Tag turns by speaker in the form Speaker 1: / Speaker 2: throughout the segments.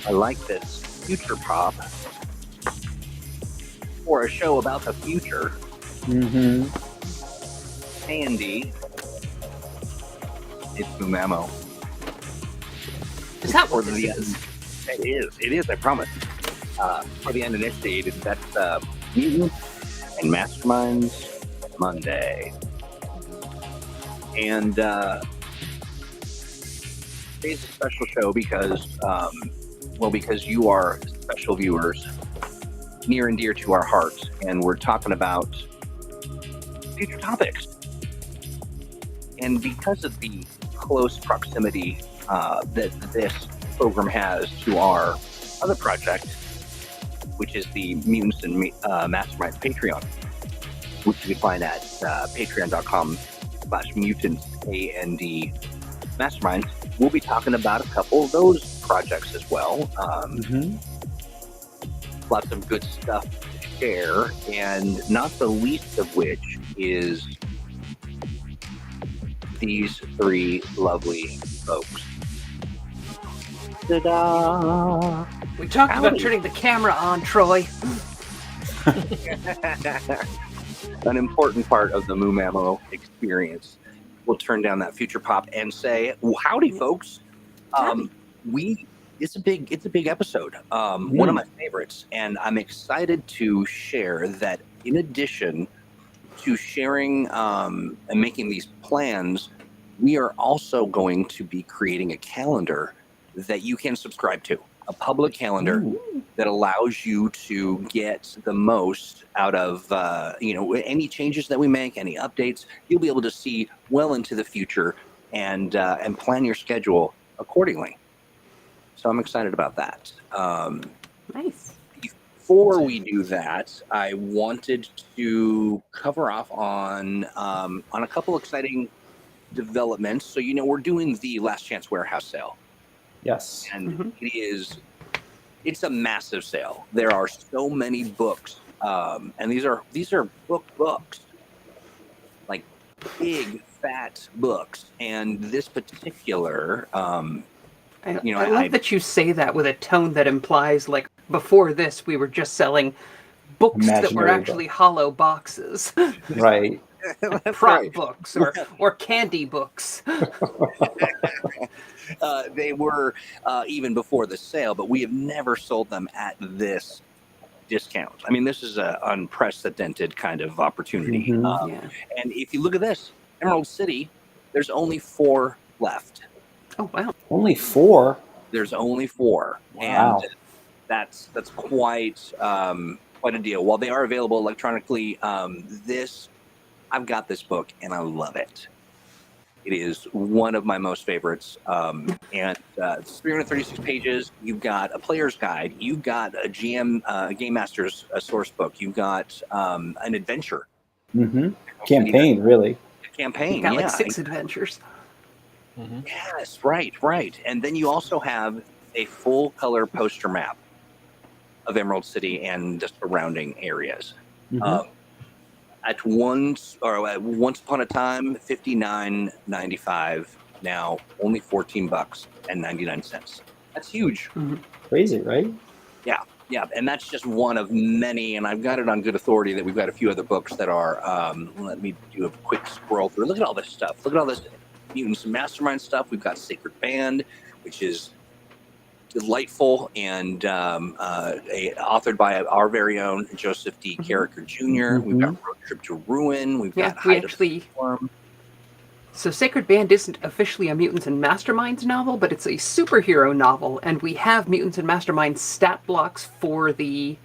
Speaker 1: I like this future pop for a show about the future.
Speaker 2: Mm-hmm.
Speaker 1: Andy, it's Mumamo.
Speaker 3: Is that
Speaker 1: For
Speaker 3: what this
Speaker 1: the
Speaker 3: is?
Speaker 1: It is. I promise. For the uninitiated, that's Mutants and Masterminds Monday, and today's a special show because, because you are special viewers, near and dear to our hearts, and we're talking about future topics. And because of the close proximity that this program has to our other project, which is the Mutants and Masterminds Patreon, which you can find at patreon.com/mutants, A-N-D, Masterminds, we'll be talking about a couple of those projects as well. Lots of good stuff to share, and not the least of which is these three lovely folks. Ta-da!
Speaker 3: We talked about
Speaker 1: Howdy.
Speaker 3: turning the camera on, Troy.
Speaker 1: An important part of the Mumamo experience. We'll turn down that future pop and say, well, howdy, folks. It's a big episode. One of my favorites, and I'm excited to share that in addition to sharing and making these plans, we are also going to be creating a calendar that you can subscribe to, a public calendar that allows you to get the most out of any changes that we make, any updates. You'll be able to see well into the future and plan your schedule accordingly. So I'm excited about that.
Speaker 3: Nice.
Speaker 1: Before we do that, I wanted to cover off on a couple exciting developments. So we're doing the Last Chance Warehouse sale.
Speaker 2: Yes.
Speaker 1: And it's a massive sale. There are so many books, and these are books, like big fat books. And this particular,
Speaker 3: I love that you say that with a tone that implies, like, before this we were just selling books that were actually hollow boxes.
Speaker 2: Right.
Speaker 3: Prop books or candy books.
Speaker 1: They were even before the sale, but we have never sold them at this discount. I mean, this is an unprecedented kind of opportunity. And if you look at this, Emerald City, there's only 4 left.
Speaker 3: Oh, wow.
Speaker 2: Only 4?
Speaker 1: There's only 4.
Speaker 2: Wow.
Speaker 1: And that's quite a deal. While they are available electronically, I've got this book and I love it. It is one of my most favorites. And it's 336 pages. You've got a player's guide. You've got a Game Master's source book. You've got an adventure.
Speaker 2: Campaign, really.
Speaker 1: A campaign,
Speaker 3: you got like 6 adventures.
Speaker 1: Yes, right. And then you also have a full color poster map of Emerald City and the surrounding areas. At once upon a time, $59.95. Now only $14.99. That's huge.
Speaker 2: Crazy, right?
Speaker 1: Yeah, and that's just one of many. And I've got it on good authority that we've got a few other books that are. Let me do a quick scroll through. Look at all this stuff. Look at all this Mutants and Mastermind stuff. We've got Sacred Band, which is delightful and authored by our very own Joseph D. Carricker Jr. We've got Road Trip to Ruin. We've got Height of the Storm.
Speaker 3: So Sacred Band isn't officially a Mutants and Masterminds novel, but it's a superhero novel, and we have Mutants and Masterminds stat blocks for the,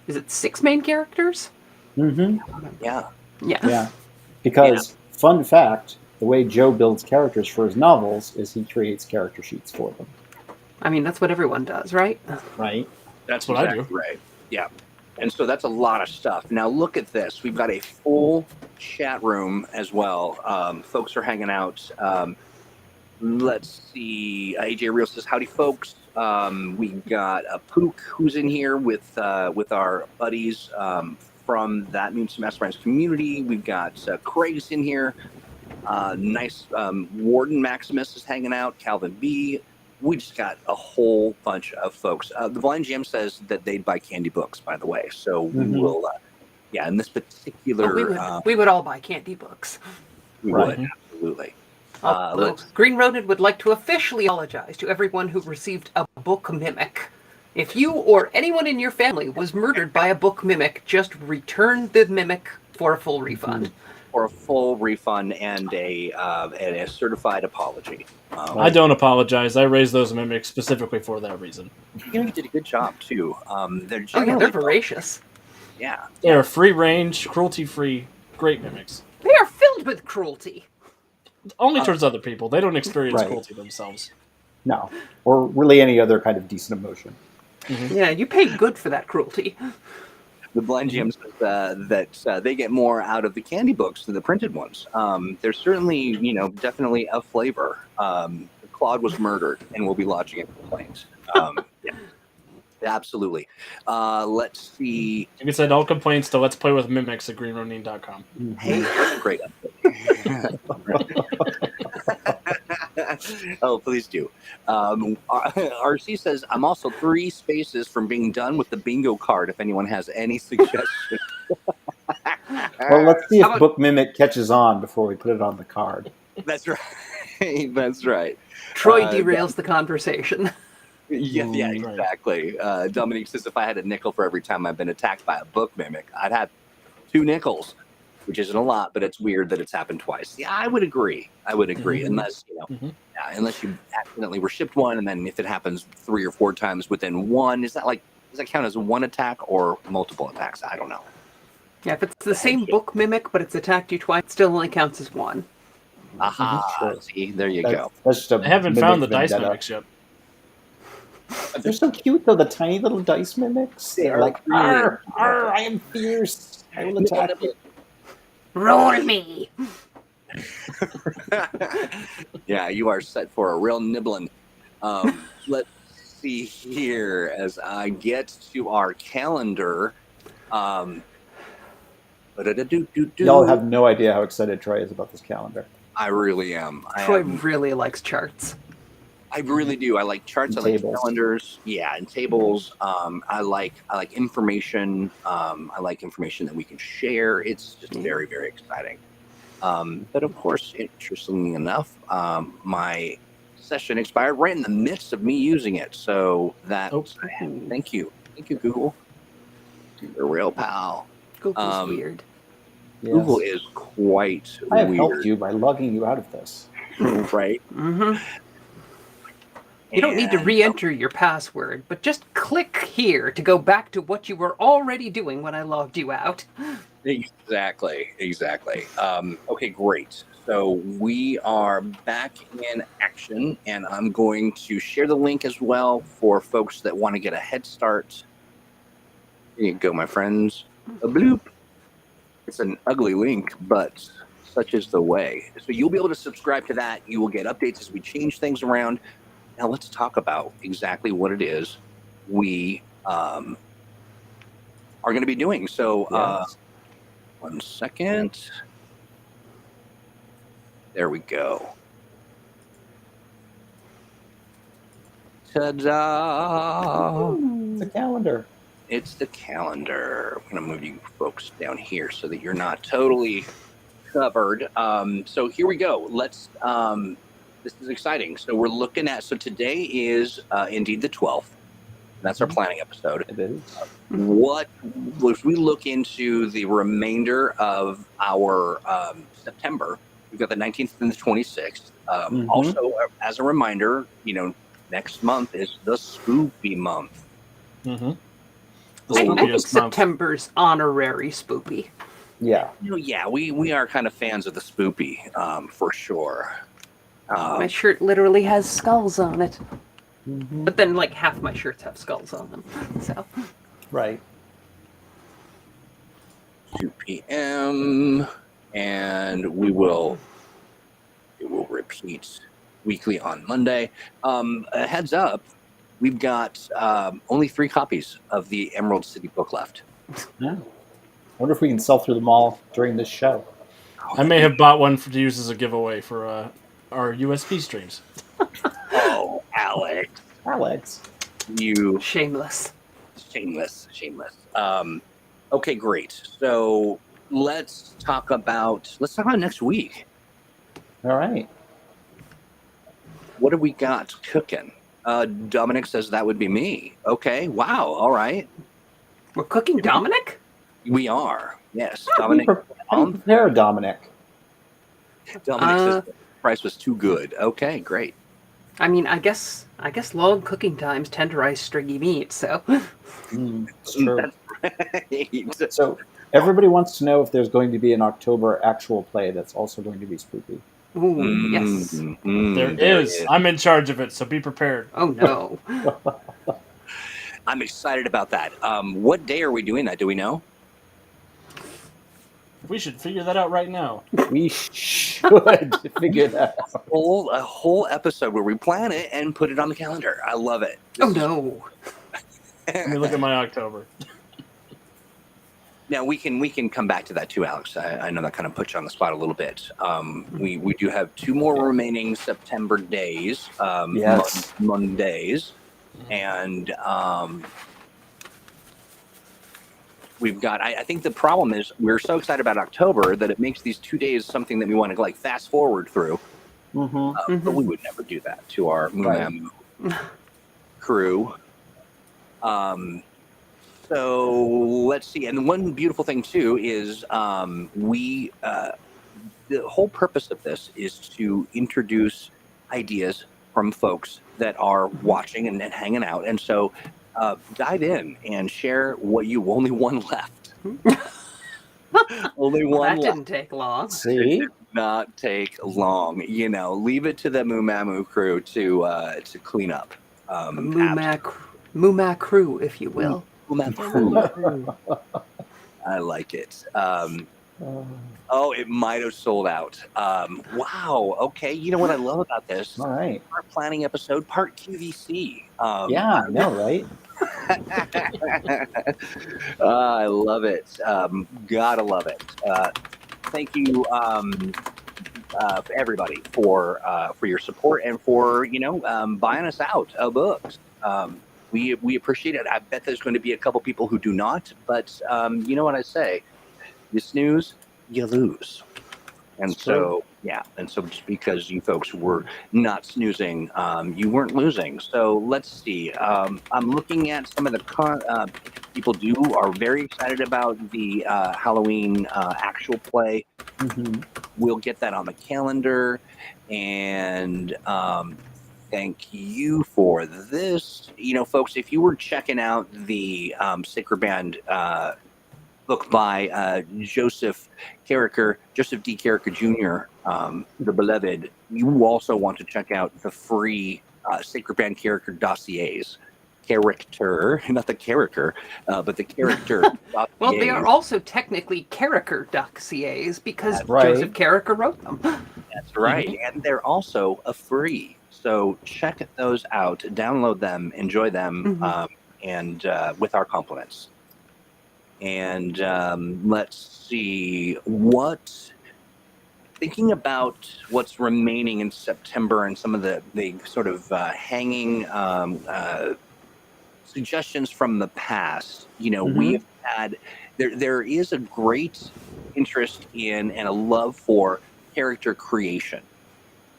Speaker 3: is it 6 main characters?
Speaker 1: Yeah.
Speaker 2: Because, fun fact, the way Joe builds characters for his novels is he creates character sheets for them.
Speaker 3: I mean, that's what everyone does, right?
Speaker 2: Right.
Speaker 1: That's what I do. Right. Yeah. And so that's a lot of stuff. Now look at this. We've got a full chat room as well. Folks are hanging out. Let's see. AJ Real says, howdy, folks. We've got a Pook who's in here with our buddies from that Mutants and Masterminds community. We've got Craig's in here. Nice Warden Maximus is hanging out. Calvin B. we just got a whole bunch of folks. The Blind GM says that they'd buy candy books, by the way. So we will, in this particular...
Speaker 3: we would all buy candy books.
Speaker 1: We would, absolutely.
Speaker 3: Green Rodent would like to officially apologize to everyone who received a book mimic. If you or anyone in your family was murdered by a book mimic, just return the mimic for a full refund.
Speaker 1: For a full refund and a certified apology.
Speaker 4: I don't apologize. I raised those mimics specifically for that reason.
Speaker 1: You did a good job, too. They're
Speaker 3: they're voracious.
Speaker 1: Yeah.
Speaker 4: They are free range, cruelty free, great mimics.
Speaker 3: They are filled with cruelty.
Speaker 4: Only towards other people. They don't experience cruelty themselves.
Speaker 2: No. Or really any other kind of decent emotion.
Speaker 3: Yeah, you pay good for that cruelty.
Speaker 1: The Blind GM says that they get more out of the candy books than the printed ones. There's certainly, definitely a flavor. Claude was murdered and will be lodging a complaint. Absolutely. Let's see.
Speaker 4: Like I said, all complaints to let's play with mimics at greenronin.com.
Speaker 1: Hey, great. Oh, please do. RC says, I'm also 3 spaces from being done with the bingo card if anyone has any suggestions.
Speaker 2: Well, let's see if Book Mimic catches on before we put it on the card.
Speaker 1: That's right. That's right.
Speaker 3: Troy derails the conversation.
Speaker 1: Yeah, exactly. Dominique says, if I had a nickel for every time I've been attacked by a book mimic, I'd have 2 nickels, which isn't a lot, but it's weird that it's happened twice. Yeah, I would agree. Unless, unless you accidentally were shipped one, and then if it happens 3 or 4 times within one, does that count as one attack or multiple attacks? I don't know.
Speaker 3: Yeah, if it's the same book mimic, but it's attacked you twice, it still only counts as 1.
Speaker 1: Aha, see, there you go.
Speaker 4: I haven't found the dice mimics yet.
Speaker 2: They're so cute, though, the tiny little dice mimics. They're like, arr, I am fierce. I will attack you.
Speaker 3: Roll me.
Speaker 1: Yeah, you are set for a real nibbling. Let's see here as I get to our calendar.
Speaker 2: Y'all have no idea how excited Troy is about this calendar.
Speaker 1: I really am.
Speaker 3: Troy really likes charts.
Speaker 1: I really do. I like charts.
Speaker 2: And
Speaker 1: I like calendars. Yeah, and tables. I like information. I like information that we can share. It's just very, very exciting. But of course, interestingly enough, my session expired right in the midst of me using it. So thank you, Google. You're a real pal.
Speaker 3: Google's weird.
Speaker 2: Yes.
Speaker 1: Google is quite weird.
Speaker 2: I have helped you by logging you out of this.
Speaker 1: Right?
Speaker 3: Mm-hmm. You don't need to re-enter your password, but just click here to go back to what you were already doing when I logged you out.
Speaker 1: Exactly. Okay, great. So we are back in action, and I'm going to share the link as well for folks that want to get a head start. Here you go, my friends. A bloop. It's an ugly link, but such is the way. So you'll be able to subscribe to that. You will get updates as we change things around. Now let's talk about exactly what it is we are going to be doing. So 1 second. There we go. Ta-da!
Speaker 2: It's a calendar.
Speaker 1: It's the calendar. I'm going to move you folks down here so that you're not totally covered. So here we go. Let's... this is exciting. So we're looking at, so today is indeed the 12th. That's our planning episode.
Speaker 2: It is.
Speaker 1: If we look into the remainder of our September, we've got the 19th and the 26th. Also, as a reminder, next month is the spoopy month.
Speaker 4: Mm-hmm.
Speaker 3: I think September's honorary spoopy.
Speaker 2: Yeah.
Speaker 1: Yeah, we are kind of fans of the spoopy, for sure.
Speaker 3: My shirt literally has skulls on it. But then, half my shirts have skulls on them. So.
Speaker 2: Right.
Speaker 1: 2 p.m. And it will repeat weekly on Monday. A heads up, we've got only 3 copies of the Emerald City book left.
Speaker 2: Yeah. I wonder if we can sell through them all during this show.
Speaker 4: I may have bought one to use as a giveaway for our USB streams.
Speaker 1: Oh, Alex.
Speaker 2: Alex.
Speaker 1: You
Speaker 3: Shameless.
Speaker 1: shameless. Okay, great. So let's talk about next week.
Speaker 2: All right.
Speaker 1: What have we got cooking? Dominic says that would be me. Okay. Wow. All right.
Speaker 3: We're cooking Dominic?
Speaker 1: We are. Yes.
Speaker 2: How do you prepare, Dominic?
Speaker 1: Dominic says the price was too good. Okay, great.
Speaker 3: I mean, I guess long cooking times tenderize stringy meat, so.
Speaker 2: It's true.
Speaker 1: That's right.
Speaker 2: So everybody wants to know if there's going to be an October actual play that's also going to be spooky.
Speaker 3: Ooh, yes.
Speaker 4: There is. I'm in charge of it, so be prepared.
Speaker 3: Oh, no.
Speaker 1: I'm excited about that. What day are we doing that? Do we know?
Speaker 4: We should figure that out right now.
Speaker 2: We should figure that out.
Speaker 1: A whole episode where we plan it and put it on the calendar. I love it.
Speaker 3: Oh, no.
Speaker 4: Let me look at my October.
Speaker 1: Now we can come back to that too, Alex. I know that kind of puts you on the spot a little bit. We do have 2 more remaining September days,
Speaker 2: Yes.
Speaker 1: Mondays, and we've got. I think the problem is we're so excited about October that it makes these 2 days something that we want to like fast forward through. But we would never do that to our Mumamu crew. So let's see. And one beautiful thing too is the whole purpose of this is to introduce ideas from folks that are watching and hanging out. And so dive in and share what you only one left. Only one
Speaker 3: That
Speaker 1: left.
Speaker 3: didn't take long.
Speaker 2: See?
Speaker 1: Did not take long. You know, leave it to the Mumamu crew to clean up.
Speaker 3: Muma crew, if you will.
Speaker 1: I like it. It might have sold out. Wow. Okay. You know what I love about this?
Speaker 2: All right.
Speaker 1: Part planning episode, part QVC.
Speaker 2: Yeah, I know, right?
Speaker 1: I love it. Gotta love it. Thank you, everybody, for your support and for buying us out books. We appreciate it. I bet there's going to be a couple people who do not, but you know what I say: you snooze, you lose. And so, just because you folks were not snoozing, you weren't losing. So let's see. I'm looking at some of the people are very excited about the Halloween actual play. We'll get that on the calendar, and thank you for this. Folks, if you were checking out the Sacred Band book by Joseph D. Carricker Jr., the beloved, you also want to check out the free Sacred Band character dossiers. Not the character, but the character dossiers.
Speaker 3: Well, they are also technically Carricker dossiers because
Speaker 2: That's right.
Speaker 3: Joseph Carricker wrote them.
Speaker 1: That's right. And they're also free. So check those out, download them, enjoy them, and with our compliments. And let's see thinking about what's remaining in September and some of the sort of hanging suggestions from the past. We've had there is a great interest in and a love for character creation.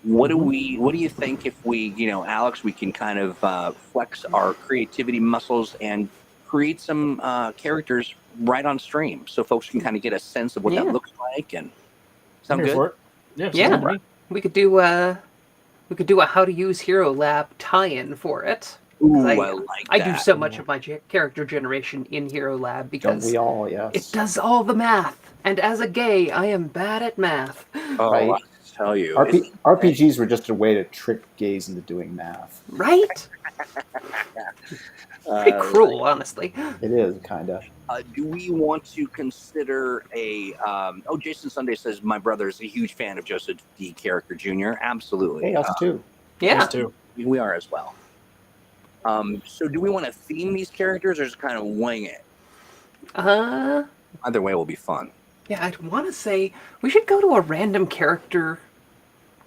Speaker 1: What do you think if we, Alex, we can kind of flex our creativity muscles and create some characters right on stream so folks can kind of get a sense of what that looks like? And sound good?
Speaker 4: Yeah.
Speaker 3: We could do a how to use Hero Lab tie-in for it.
Speaker 1: Ooh, I like that.
Speaker 3: I do so much of my character generation in Hero Lab because
Speaker 2: Don't we all? Yes.
Speaker 3: it does all the math. And as a gay, I am bad at math.
Speaker 1: Oh,
Speaker 2: Right.
Speaker 1: I tell you.
Speaker 2: RPGs were just a way to trick gays into doing math.
Speaker 3: Right? Pretty cruel, honestly.
Speaker 2: It is, kind of.
Speaker 1: Do we want to consider Jason Sunday says, my brother is a huge fan of Joseph D. Carricker Jr. Absolutely.
Speaker 2: Hey, us too.
Speaker 3: Yeah.
Speaker 4: Us too.
Speaker 1: We are as well. So do we want to theme these characters or just kind of wing it? Either way will be fun.
Speaker 3: Yeah, I'd want to say we should go to a random character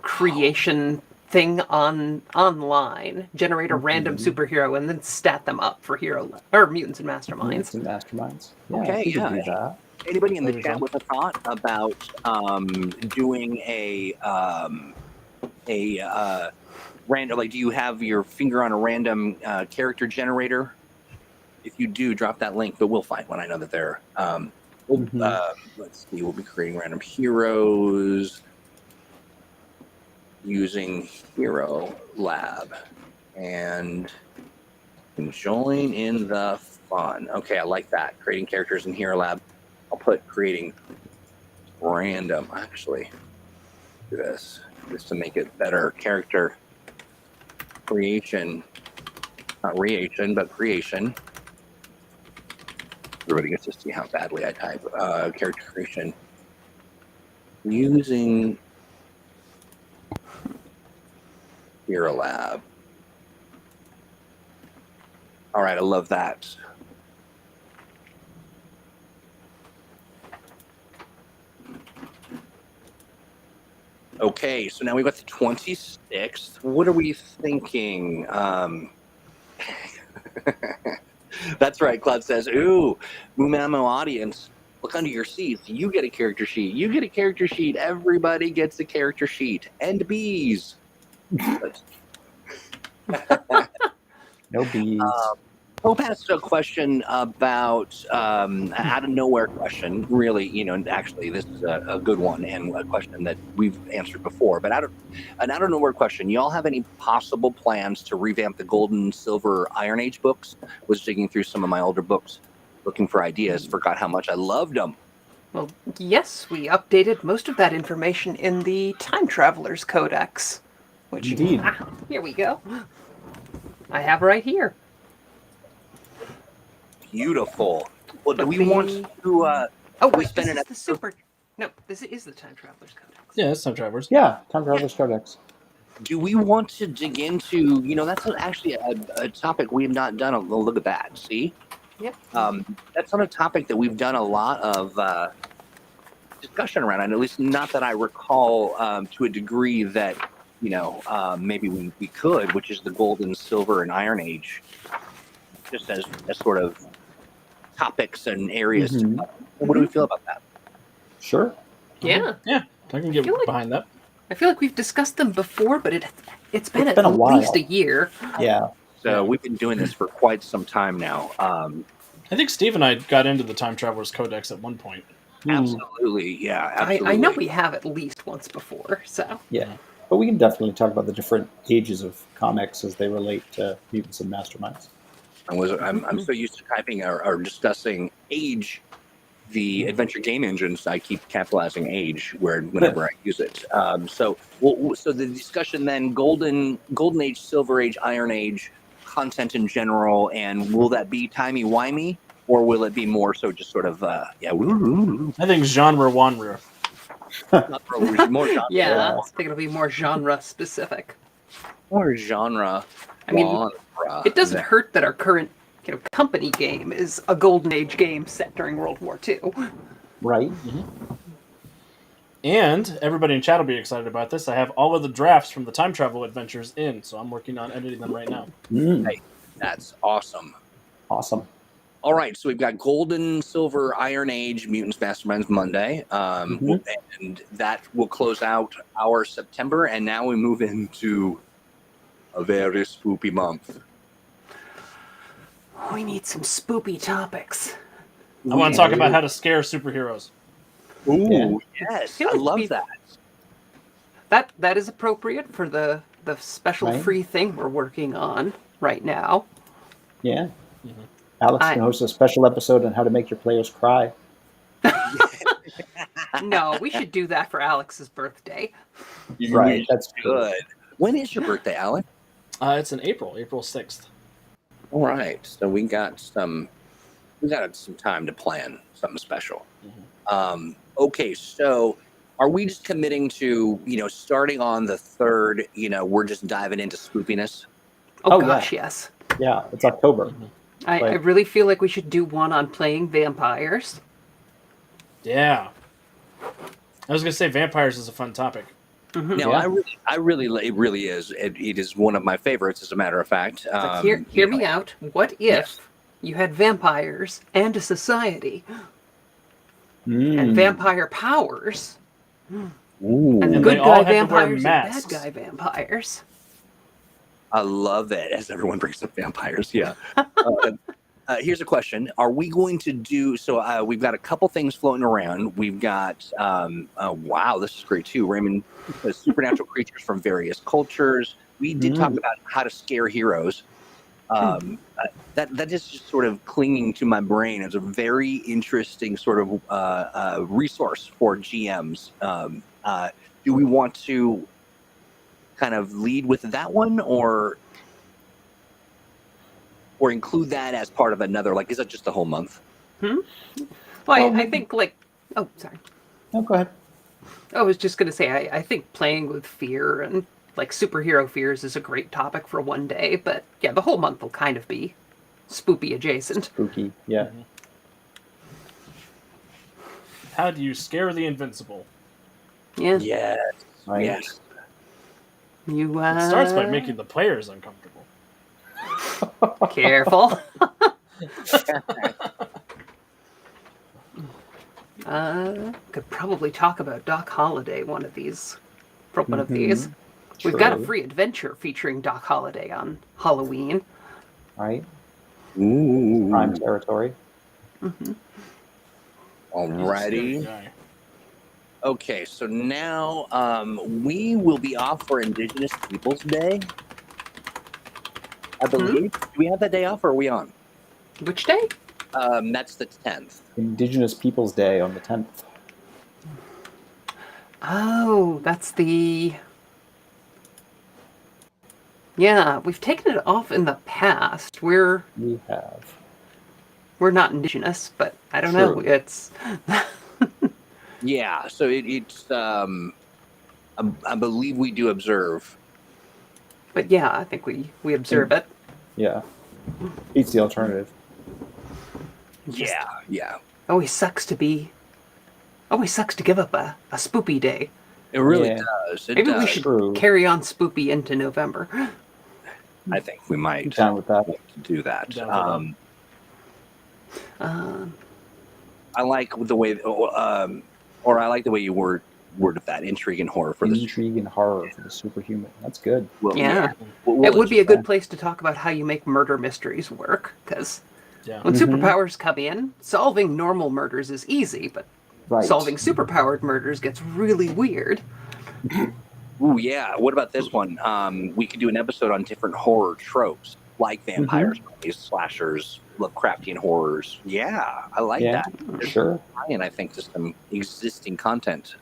Speaker 3: creation thing online, generate a random superhero, and then stat them up for mutants and masterminds.
Speaker 2: Mutants and Masterminds. Yeah,
Speaker 1: Okay,
Speaker 2: we could
Speaker 1: yeah.
Speaker 2: do that.
Speaker 1: Anybody in the
Speaker 4: That'd be
Speaker 1: chat
Speaker 4: fun.
Speaker 1: with a thought about doing a random? Like, do you have your finger on a random character generator? If you do, drop that link. But we'll find one. I know that they're. Let's see. We'll be creating random heroes using Hero Lab and join in the fun. Okay, I like that. Creating characters in Hero Lab. I'll put creating random. Actually, do this just to make it better. Character creation, not creation, but creation. Everybody gets to see how badly I type. Character creation using Hero Lab. All right, I love that. Okay, so now we've got the 26th. What are we thinking? That's right, Cloud says, ooh, Mumamo audience, look under your seats. You get a character sheet. You get a character sheet. Everybody gets a character sheet. And bees.
Speaker 2: No bees.
Speaker 1: Hope asked a question about out of nowhere question. Really, actually, this is a good one and a question that we've answered before. But an out of nowhere question. Y'all have any possible plans to revamp the Gold and Silver Iron Age books? Was digging through some of my older books, looking for ideas. Forgot how much I loved them.
Speaker 3: Well, yes, we updated most of that information in the Time Traveler's Codex. Which,
Speaker 2: Indeed.
Speaker 3: Here we go. I have right here.
Speaker 1: Beautiful. Well, do
Speaker 3: But
Speaker 1: we want to?
Speaker 3: Oh,
Speaker 1: we
Speaker 3: wait,
Speaker 1: spend
Speaker 3: this
Speaker 1: an
Speaker 3: is the
Speaker 1: episode-
Speaker 3: super... No, this is the Time Traveler's Codex.
Speaker 4: Yeah, it's Time Travelers.
Speaker 2: Yeah, Time Traveler's Codex.
Speaker 1: Do we want to dig into? That's actually a topic we have not done. Oh, look at that. See.
Speaker 3: Yep.
Speaker 1: That's not a topic that we've done a lot of discussion around, and at least not that I recall to a degree that maybe we could, which is the Gold and Silver and Iron Age, just as sort of topics and areas.
Speaker 2: Mhm.
Speaker 1: What do we feel about that?
Speaker 2: Sure.
Speaker 3: Yeah.
Speaker 4: Yeah, I can get
Speaker 3: feel like-
Speaker 4: behind that.
Speaker 3: I feel like we've discussed them before, but it's been
Speaker 2: It's
Speaker 3: at
Speaker 2: been a while.
Speaker 3: least a year.
Speaker 2: Yeah.
Speaker 1: So we've been doing this for quite some time now.
Speaker 4: I think Steve and I got into the Time Travelers Codex at one point.
Speaker 1: Absolutely, yeah. Absolutely.
Speaker 3: I know we have at least once before, so.
Speaker 2: Yeah. But we can definitely talk about the different ages of comics as they relate to Mutants and Masterminds.
Speaker 1: I'm so used to typing or discussing Age, the adventure game engines. I keep capitalizing Age whenever I use it. So the discussion then: Golden Age, Silver Age, Iron Age content in general, and will that be timey-wimey, or will it be more so just sort of
Speaker 4: I think genre wanderer.
Speaker 1: more genre,
Speaker 3: Yeah, I think it'll be more genre specific.
Speaker 1: more genre?
Speaker 3: I mean,
Speaker 1: genre
Speaker 3: It doesn't
Speaker 1: than-
Speaker 3: hurt that our current company game is a Golden Age game set during World War II.
Speaker 2: Right?
Speaker 4: And everybody in chat will be excited about this. I have all of the drafts from the time travel adventures in, so I'm working on editing them right now.
Speaker 2: Mm,
Speaker 1: That's awesome.
Speaker 2: awesome.
Speaker 1: All right, so we've got Golden, Silver, Iron Age, Mutants, Masterminds Monday, and that will close out our September, and now we move into a very spoopy month.
Speaker 3: We need some spoopy topics.
Speaker 4: I want to talk about how to scare superheroes.
Speaker 1: Ooh, yes,
Speaker 3: feel
Speaker 1: I
Speaker 3: like
Speaker 1: love
Speaker 3: we-
Speaker 1: that.
Speaker 3: That is appropriate for the special
Speaker 2: Right.
Speaker 3: free thing we're working on right now.
Speaker 2: Yeah.
Speaker 4: Mhm.
Speaker 2: Alex
Speaker 3: I-
Speaker 2: can host a special episode on how to make your players cry.
Speaker 3: No, we should do that for Alex's birthday.
Speaker 2: Right, that's
Speaker 1: Good. When is your birthday, Alan?
Speaker 4: It's in April 6th.
Speaker 1: All right, so we got some time to plan something special. Okay, so are we just committing to starting on the 3rd? We're just diving into spoopiness.
Speaker 3: Oh,
Speaker 2: Oh, yeah.
Speaker 3: gosh, yes.
Speaker 2: Yeah, it's October.
Speaker 3: I
Speaker 2: Right.
Speaker 3: really feel like we should do one on playing vampires.
Speaker 4: Yeah. I was going to say vampires is a fun topic.
Speaker 1: Now,
Speaker 2: Yeah.
Speaker 1: it really is. It is one of my favorites, as a matter of fact.
Speaker 3: It's like, hear me out. What if
Speaker 1: Yes.
Speaker 3: you had vampires and a society
Speaker 2: Mm.
Speaker 3: and vampire powers
Speaker 1: Ooh,
Speaker 3: and
Speaker 4: And
Speaker 3: good
Speaker 4: they all
Speaker 3: guy
Speaker 4: had to wear
Speaker 3: vampires and bad
Speaker 4: masks.
Speaker 3: guy vampires?
Speaker 1: I love that. As everyone brings up vampires, yeah. Here's a question: are we going to do so? We've got a couple things floating around. We've got wow, this is great too. Raymond, supernatural creatures from various cultures. We did talk about how to scare heroes. That is just sort of clinging to my brain as a very interesting sort of resource for GMs. Do we want to kind of lead with that one, or include that as part of another? Like, is that just the whole month?
Speaker 3: Well, I think like, oh, sorry.
Speaker 2: No, go ahead.
Speaker 3: I was just gonna say, I think playing with fear and like superhero fears is a great topic for one day, but yeah, the whole month will kind of be spoopy adjacent.
Speaker 2: Spooky. Yeah.
Speaker 4: How do you scare the invincible?
Speaker 3: Yeah.
Speaker 1: Yes.
Speaker 2: Right.
Speaker 1: Yes.
Speaker 3: You
Speaker 4: It starts by making the players uncomfortable.
Speaker 3: careful. Could probably talk about Doc Holliday one of these. From one of these. We've got a
Speaker 2: True.
Speaker 3: free adventure featuring Doc Holliday on Halloween.
Speaker 2: Right.
Speaker 1: Ooh.
Speaker 2: Prime territory.
Speaker 4: He's a
Speaker 1: Alrighty.
Speaker 4: scary guy.
Speaker 1: Okay, so now we will be off for Indigenous Peoples Day. I believe. Do we have that day off, or are we on?
Speaker 3: Which day?
Speaker 1: That's the 10th.
Speaker 2: Indigenous Peoples Day on the 10th.
Speaker 3: Oh, that's the... Yeah, we've taken it off in the past. We're
Speaker 2: We have.
Speaker 3: not indigenous, but I don't know.
Speaker 2: True.
Speaker 3: It's
Speaker 1: Yeah, so it's I believe we do observe.
Speaker 3: but yeah, I think we observe it.
Speaker 2: Yeah. Beats the alternative.
Speaker 1: Yeah.
Speaker 3: Always sucks to give up a spoopy day.
Speaker 1: It really
Speaker 2: Yeah.
Speaker 1: does. It
Speaker 3: Maybe
Speaker 1: does.
Speaker 3: we should
Speaker 2: True.
Speaker 3: carry on spoopy into November.
Speaker 1: I think we might
Speaker 2: Down with that.
Speaker 1: do that.
Speaker 4: Down with
Speaker 1: I like the way, or I like the way you worded that: intrigue and horror for the.
Speaker 2: Intrigue and horror for the superhuman. That's good.
Speaker 1: Well,
Speaker 3: Yeah.
Speaker 1: we'll
Speaker 3: It would be a good
Speaker 2: that.
Speaker 3: place to talk about how you make murder mysteries work, because
Speaker 4: Yeah.
Speaker 3: when superpowers come in, solving normal murders is easy, but
Speaker 2: Right.
Speaker 3: solving superpowered murders gets really weird.
Speaker 1: Ooh, yeah. What about this one? We could do an episode on different horror tropes, like vampires, slashers, Lovecraftian horrors. Yeah, I like
Speaker 2: Yeah.
Speaker 1: that.
Speaker 2: Sure.
Speaker 1: And I think to some existing content.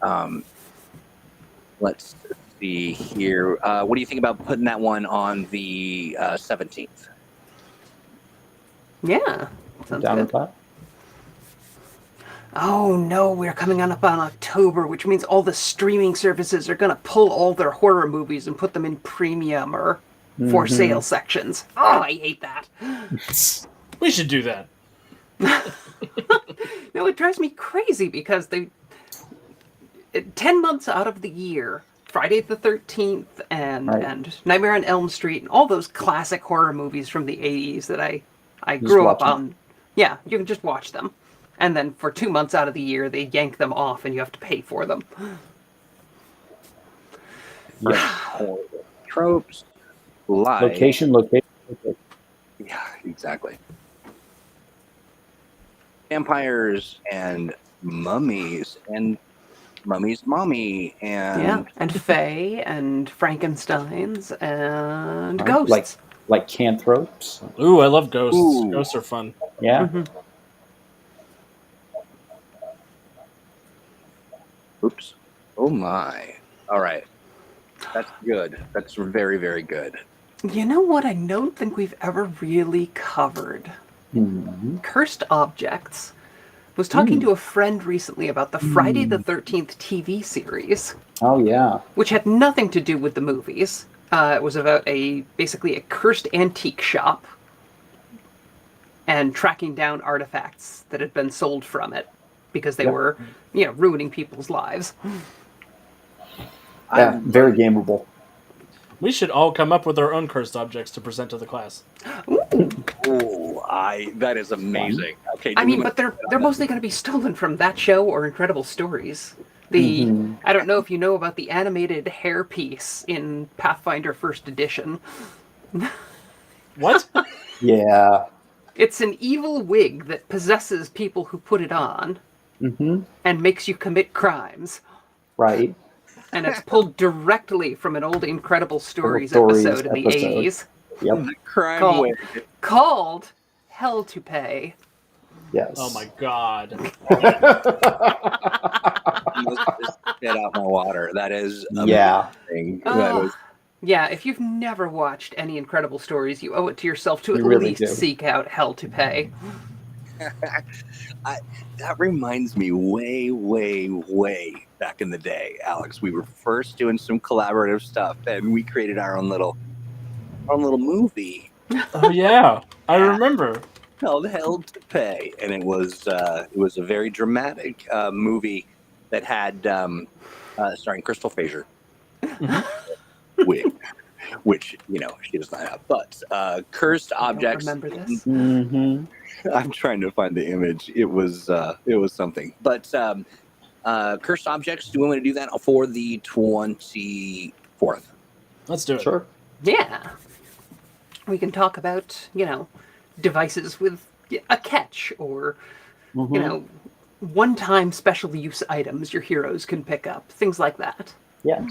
Speaker 1: Let's see here. What do you think about putting that one on the 17th?
Speaker 3: Yeah, sounds
Speaker 2: Down
Speaker 3: good.
Speaker 2: with that.
Speaker 3: Oh no, we're coming up on October, which means all the streaming services are going to pull all their horror movies and put them in premium or for sale sections. Oh, I hate that.
Speaker 4: We should do that.
Speaker 3: No, it drives me crazy because 10 months out of the year, Friday the 13th and
Speaker 2: Right.
Speaker 3: and Nightmare on Elm Street and all those classic horror movies from the 80s that I
Speaker 2: Just
Speaker 3: grew up
Speaker 2: watch 'em.
Speaker 3: on. Yeah, you can just watch them. And then for 2 months out of the year, they yank them off and you have to pay for them.
Speaker 1: Horror tropes, like
Speaker 2: Location.
Speaker 1: Yeah, exactly. Vampires and mummies and mummy's mommy and
Speaker 3: Yeah, and Fae and Frankensteins and
Speaker 2: Right,
Speaker 3: ghosts.
Speaker 2: Like canthropes.
Speaker 4: Ooh, I love ghosts.
Speaker 1: Ooh.
Speaker 4: Ghosts are fun.
Speaker 2: Yeah.
Speaker 1: oops. Oh my. All right. That's good. That's very, very good.
Speaker 3: You know what I don't think we've ever really covered?
Speaker 2: Mhm.
Speaker 3: Cursed objects. Was talking to a friend recently about the Friday the 13th TV series,
Speaker 2: Oh yeah.
Speaker 3: which had nothing to do with the movies. It was about basically a cursed antique shop and tracking down artifacts that had been sold from it because they
Speaker 2: Yep.
Speaker 3: were, ruining people's lives.
Speaker 2: Yeah, very gameable.
Speaker 4: We should all come up with our own cursed objects to present to the class.
Speaker 1: Oh, that is amazing. Okay,
Speaker 3: I
Speaker 1: we
Speaker 3: mean,
Speaker 1: might-
Speaker 3: but they're mostly going to be stolen from that show or Incredible Stories.
Speaker 2: Mhm.
Speaker 3: I don't know if you know about the animated hairpiece in Pathfinder First Edition.
Speaker 4: What?
Speaker 2: Yeah.
Speaker 3: It's an evil wig that possesses people who put it on
Speaker 2: Hmm.
Speaker 3: and makes you commit crimes.
Speaker 2: Right.
Speaker 3: And it's pulled directly from an old Incredible Stories
Speaker 2: Stories
Speaker 3: episode in the
Speaker 2: episode.
Speaker 3: 80s
Speaker 2: Yep.
Speaker 1: the crime
Speaker 3: called,
Speaker 1: wig.
Speaker 3: called Hell to Pay.
Speaker 2: Yes.
Speaker 4: Oh my god.
Speaker 1: Just spit out my water. That is
Speaker 2: Yeah.
Speaker 1: amazing.
Speaker 3: Oh.
Speaker 1: That is,
Speaker 3: Yeah, if you've never watched any Incredible Stories, you owe it to yourself to
Speaker 2: You
Speaker 3: at
Speaker 2: really
Speaker 3: least
Speaker 2: do.
Speaker 3: seek out Hell to Pay.
Speaker 1: that reminds me way back in the day, Alex. We were first doing some collaborative stuff, and we created our own little movie
Speaker 4: Oh yeah, I remember.
Speaker 1: called Hell to Pay, and it was a very dramatic movie that had starring Crystal Fraser, wig, which she does not have. But cursed
Speaker 3: I don't
Speaker 1: objects.
Speaker 3: remember this.
Speaker 2: Hmm.
Speaker 1: I'm trying to find the image. It was something. But cursed objects. Do we want to do that for the 24th?
Speaker 4: Let's do it.
Speaker 2: Sure.
Speaker 3: Yeah. We can talk about, devices with a catch or,
Speaker 2: Mhm.
Speaker 3: one-time special use items your heroes can pick up. Things like that.
Speaker 2: Yeah.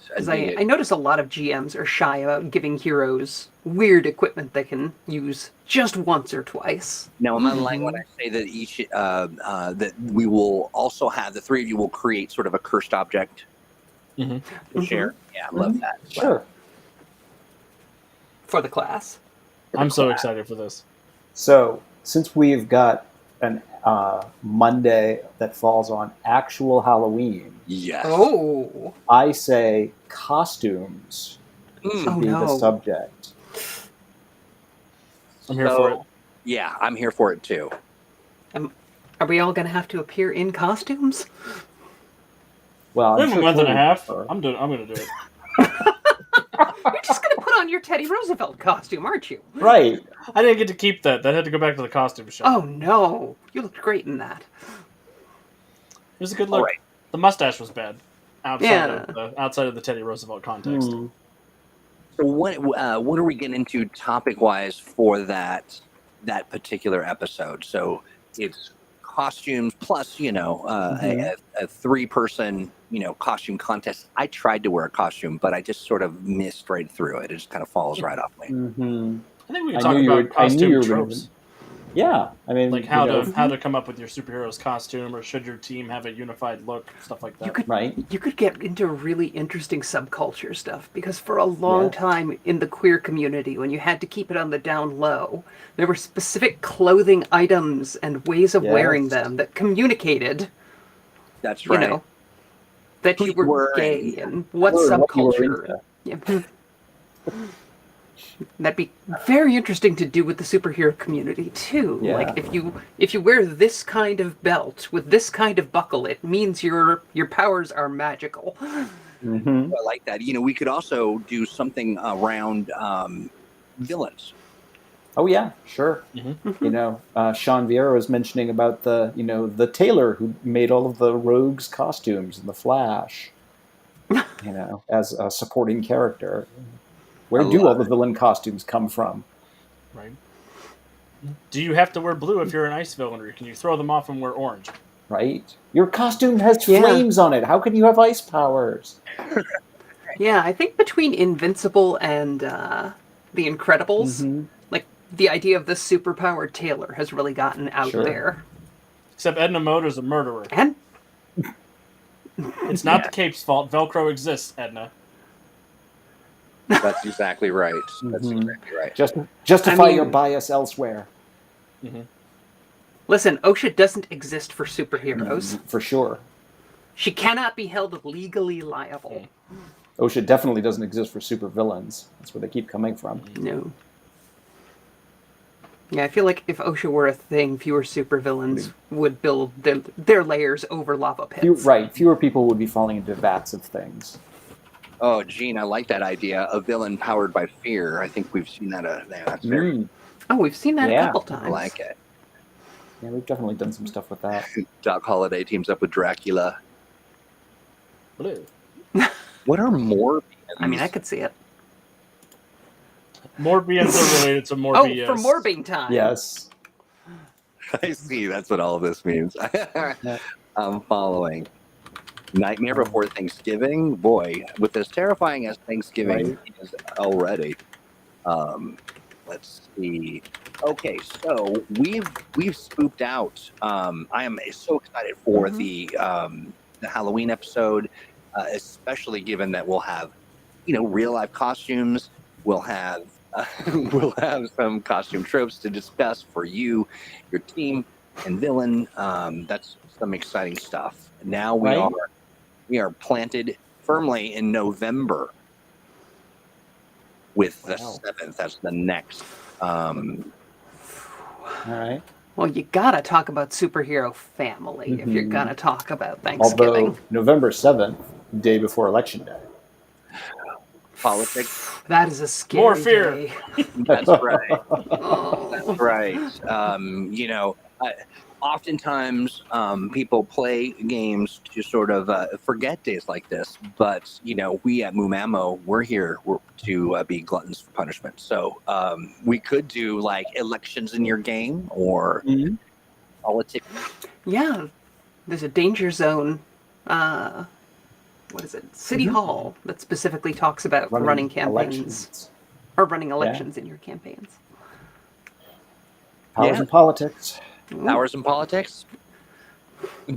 Speaker 3: Because I notice a lot of GMs are shy about giving heroes weird equipment they can use just once or twice.
Speaker 1: Now, am I lying when I say that each that we will also have the three of you will create sort of a cursed object
Speaker 4: Mhm.
Speaker 1: to share? Yeah, I love that.
Speaker 2: Sure.
Speaker 3: For the class.
Speaker 4: I'm so excited for this.
Speaker 2: So, since we've got an Monday that falls on actual Halloween,
Speaker 1: Yes.
Speaker 3: Oh.
Speaker 2: I say costumes
Speaker 1: Mm.
Speaker 2: should
Speaker 3: Oh,
Speaker 2: be the
Speaker 3: no.
Speaker 2: subject.
Speaker 4: I'm here for it.
Speaker 1: Yeah, I'm here for it too.
Speaker 3: Are we all going to have to appear in costumes?
Speaker 2: Well,
Speaker 4: We
Speaker 2: I'm
Speaker 4: have
Speaker 2: sure
Speaker 4: a month and a
Speaker 2: Tori-
Speaker 4: half.
Speaker 2: or-
Speaker 4: I'm gonna do it.
Speaker 3: You're just going to put on your Teddy Roosevelt costume, aren't you?
Speaker 2: Right.
Speaker 4: I didn't get to keep that. That had to go back to the costume shop.
Speaker 3: Oh, no. You looked great in that.
Speaker 4: It was a good
Speaker 1: All
Speaker 4: look.
Speaker 1: right.
Speaker 4: The mustache was bad.
Speaker 3: Yeah.
Speaker 4: Outside of the Teddy Roosevelt context.
Speaker 2: Hmm.
Speaker 1: So what are we getting into topic wise for that particular episode? So it's costumes plus a 3-person costume contest. I tried to wear a costume, but I just sort of missed right through it. It just kind of falls right off me.
Speaker 2: Hmm.
Speaker 4: I think we
Speaker 2: I
Speaker 4: can talk
Speaker 2: knew you
Speaker 4: about
Speaker 2: were- I knew
Speaker 4: costume
Speaker 2: you were gonna-
Speaker 4: tropes.
Speaker 2: Yeah. I mean,
Speaker 4: Like how
Speaker 2: you know,
Speaker 4: to come up with your superhero's costume, or should your team have a unified look, stuff like that.
Speaker 3: You could get into really interesting subculture stuff because for a long
Speaker 2: Yeah.
Speaker 3: time in the queer community, when you had to keep it on the down low, there were specific clothing items and ways of wearing
Speaker 2: Yes.
Speaker 3: them that communicated,
Speaker 1: That's right.
Speaker 3: that
Speaker 1: Who
Speaker 3: you
Speaker 1: you
Speaker 3: were
Speaker 1: were
Speaker 3: gay and what
Speaker 2: Or what you were
Speaker 3: subculture.
Speaker 2: into.
Speaker 3: Yeah. That'd be very interesting to do with the superhero community too.
Speaker 2: Yeah.
Speaker 3: Like if you wear this kind of belt with this kind of buckle, it means your powers are magical.
Speaker 2: Mhm.
Speaker 1: I like that. We could also do something around villains.
Speaker 2: Oh yeah, sure. Sean Vieira was mentioning about the tailor who made all of the rogues' costumes in the Flash. As a supporting character. Where
Speaker 1: I
Speaker 2: do all
Speaker 1: love
Speaker 2: the
Speaker 1: it.
Speaker 2: villain costumes come from?
Speaker 4: Right. Do you have to wear blue if you're an ice villain, or can you throw them off and wear orange?
Speaker 2: Right? Your costume has
Speaker 3: Yeah.
Speaker 2: flames on it. How can you have ice powers?
Speaker 3: Yeah, I think between Invincible and The Incredibles,
Speaker 2: Mhm.
Speaker 3: like the idea of the superpowered tailor has really gotten out
Speaker 2: Sure.
Speaker 3: there.
Speaker 4: Except Edna Moda's a murderer.
Speaker 3: And
Speaker 4: It's not the cape's fault. Velcro exists, Edna.
Speaker 1: That's exactly right. That's
Speaker 2: Mhm.
Speaker 1: exactly right.
Speaker 2: Just justify
Speaker 3: I mean-
Speaker 2: your bias elsewhere.
Speaker 3: listen, OSHA doesn't exist for superheroes.
Speaker 2: For sure.
Speaker 3: She cannot be held legally liable.
Speaker 2: OSHA definitely doesn't exist for supervillains. That's where they keep coming from.
Speaker 3: No. Yeah, I feel like if OSHA were a thing, fewer supervillains would build their layers over lava pits.
Speaker 2: Fewer people would be falling into vats of things.
Speaker 1: Oh, Gene, I like that idea. A villain powered by fear. I think we've seen that. That's very.
Speaker 3: Oh, we've seen that a
Speaker 2: Yeah.
Speaker 3: couple times.
Speaker 1: I like it.
Speaker 2: Yeah, we've definitely done some stuff with that.
Speaker 1: Doc Holliday teams up with Dracula.
Speaker 4: Blue.
Speaker 1: What are more?
Speaker 3: I mean, I could see it.
Speaker 4: Morbians are related to
Speaker 3: Oh,
Speaker 4: Morbius.
Speaker 3: for Morbing time.
Speaker 2: Yes.
Speaker 1: I see. That's what all of this means. I'm following. Nightmare Before Thanksgiving. Boy, with as terrifying as Thanksgiving is already. Let's see. Okay, so we've spooked out. I am so excited for the Halloween episode, especially given that we'll have, real life costumes. We'll have we'll have some costume tropes to discuss for you, your team, and villain. That's some exciting stuff. Now we are planted firmly in November with the 7th as the next.
Speaker 2: All right.
Speaker 3: Well, you gotta talk about superhero family if you're gonna talk about Thanksgiving.
Speaker 2: Although November 7th, day before Election Day.
Speaker 1: Politics.
Speaker 3: That is a scary
Speaker 4: More fear.
Speaker 3: day.
Speaker 1: That's right.
Speaker 3: Oh.
Speaker 1: That's right. Oftentimes people play games to sort of forget days like this, but we at Mumamo, we're here to be gluttons for punishment. So we could do like elections in your game or politics.
Speaker 3: Yeah, there's a danger zone. What is it? City Hall that specifically talks about running campaigns
Speaker 2: elections.
Speaker 3: or running elections in your campaigns.
Speaker 2: Powers in politics.
Speaker 1: Powers in politics.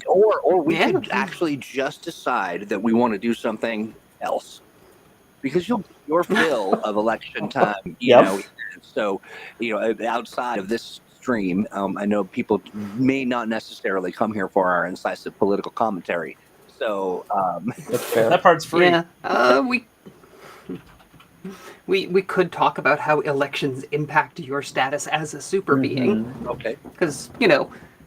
Speaker 1: Or we could actually just decide that we want to do something else. Because your fill of election time, so outside of this stream, I know people may not necessarily come here for our incisive political commentary. So
Speaker 2: That's fair.
Speaker 4: That part's free.
Speaker 3: Yeah, we could talk about how elections impact your status as a super being.
Speaker 1: Okay.
Speaker 3: Because,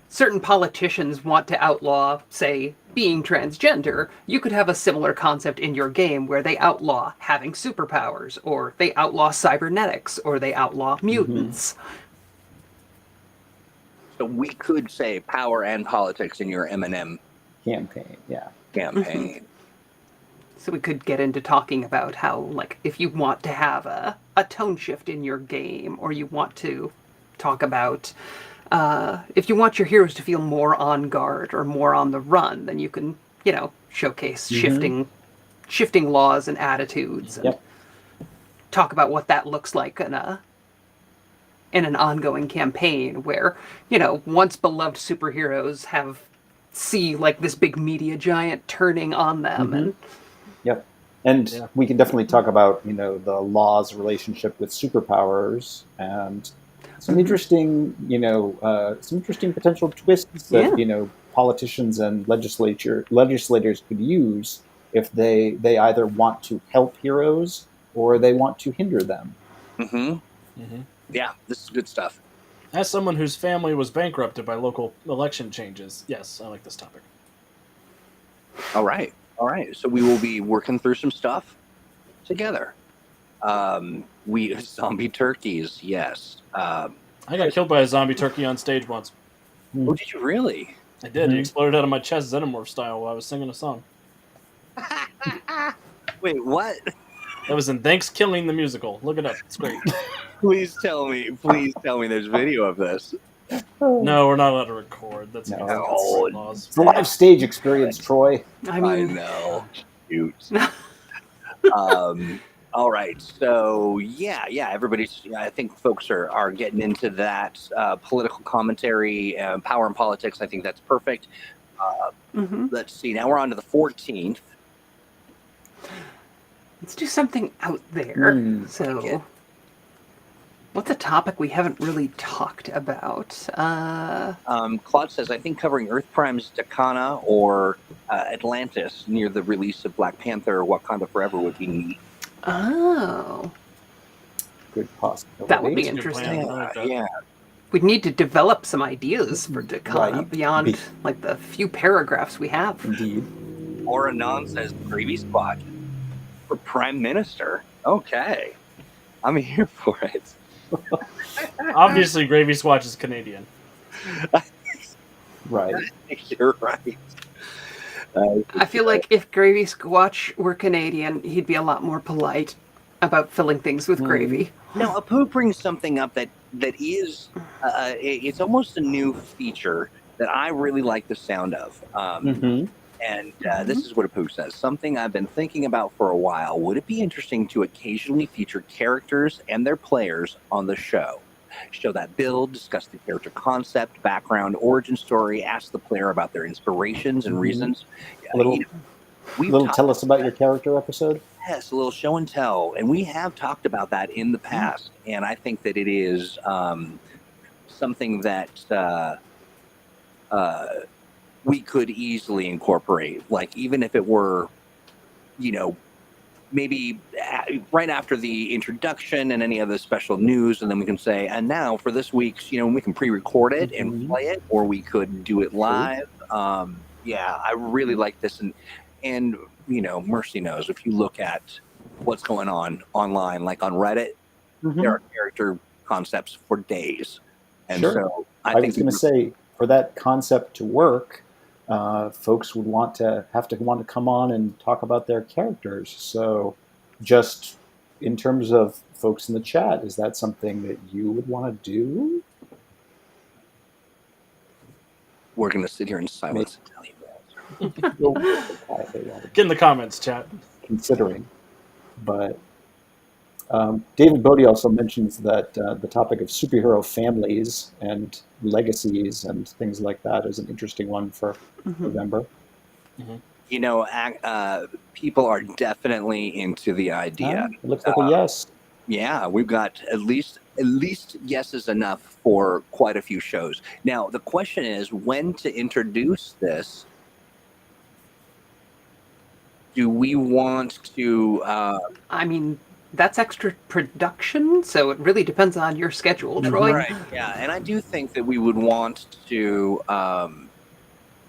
Speaker 3: certain politicians want to outlaw, say, being transgender. You could have a similar concept in your game where they outlaw having superpowers, or they outlaw cybernetics, or they outlaw mutants.
Speaker 1: So we could say power and politics in your M&M
Speaker 2: Campaign, yeah.
Speaker 1: campaign.
Speaker 3: So we could get into talking about how, like, if you want to have a tone shift in your game, or you want to talk about if you want your heroes to feel more on guard or more on the run, then you can, showcase shifting laws and attitudes, and talk about what that looks like in an ongoing campaign where, once beloved superheroes see like this big media giant turning on them and
Speaker 2: And we can definitely talk about, the law's relationship with superpowers and some interesting, some interesting potential twists that, politicians and legislators could use if they either want to help heroes or they want to hinder them.
Speaker 1: Yeah, this is good stuff.
Speaker 4: As someone whose family was bankrupted by local election changes, yes, I like this topic.
Speaker 1: All right. So we will be working through some stuff together. Zombie turkeys, yes.
Speaker 4: I got killed by a zombie turkey on stage once.
Speaker 1: Oh, did you really?
Speaker 4: I did. He exploded out of my chest xenomorph style while I was singing a song.
Speaker 1: Wait, what?
Speaker 4: That was in Thanksgiving the musical. Look it up. It's great.
Speaker 1: Please tell me there's video of this.
Speaker 4: No, we're not allowed to record. That's
Speaker 2: No.
Speaker 4: against laws.
Speaker 2: It's a live stage experience, Troy.
Speaker 3: I mean,
Speaker 1: I know. Shoot. All right. So I think folks are getting into that political commentary, power and politics. I think that's perfect. Let's see. Now we're on to the 14th.
Speaker 3: let's do something out there.
Speaker 1: Okay.
Speaker 3: What's a topic we haven't really talked about?
Speaker 1: Claude says, I think covering Earth Prime's Dakana or Atlantis near the release of Black Panther or Wakanda Forever would be neat.
Speaker 3: Oh.
Speaker 2: Good possibility.
Speaker 3: That would be
Speaker 4: Good
Speaker 3: interesting.
Speaker 4: plan. I like that.
Speaker 1: Yeah.
Speaker 3: We'd need to develop some ideas for Dakana
Speaker 2: Right.
Speaker 3: beyond like the few paragraphs we have.
Speaker 2: Indeed.
Speaker 1: Or Anon says Gravy Squad. for Prime Minister. Okay. I'm here for it.
Speaker 4: Obviously, Gravy Squatch is Canadian.
Speaker 2: Right.
Speaker 1: You're right.
Speaker 3: I feel like if Gravy Squatch were Canadian, he'd be a lot more polite about filling things with gravy.
Speaker 1: Now, Apu brings something up that is, it's almost a new feature that I really like the sound of. And this is what Apu says. Something I've been thinking about for a while. Would it be interesting to occasionally feature characters and their players on the show? Show that build, discuss the character concept, background, origin story, ask the player about their inspirations and reasons.
Speaker 2: A little, tell us about your character episode.
Speaker 1: Yes, a little show and tell. And we have talked about that in the past. And I think that it is something that we could easily incorporate. Like, even if it were, maybe right after the introduction and any other special news, and then we can say, and now for this week's, we can pre-record it and play it, or we could do it live. I really like this, and Mercy knows, if you look at what's going on online, like on Reddit, there are character concepts for days, and so I think
Speaker 2: was going to say, for that concept to work, folks would want to come on and talk about their characters. So just in terms of folks in the chat, is that something that you would want to do?
Speaker 1: We're going to sit here in silence and tell you
Speaker 4: Get in the comments, chat.
Speaker 2: Considering. But David Bodie also mentions that the topic of superhero families and legacies and things like that is an interesting one for November.
Speaker 1: People are definitely into the idea.
Speaker 2: It looks like a yes.
Speaker 1: Yeah, we've got at least yeses enough for quite a few shows. Now, the question is when to introduce this. Do we want to...
Speaker 3: I mean, that's extra production, so it really depends on your schedule, Troy.
Speaker 1: Right, yeah. And I do think that we would want to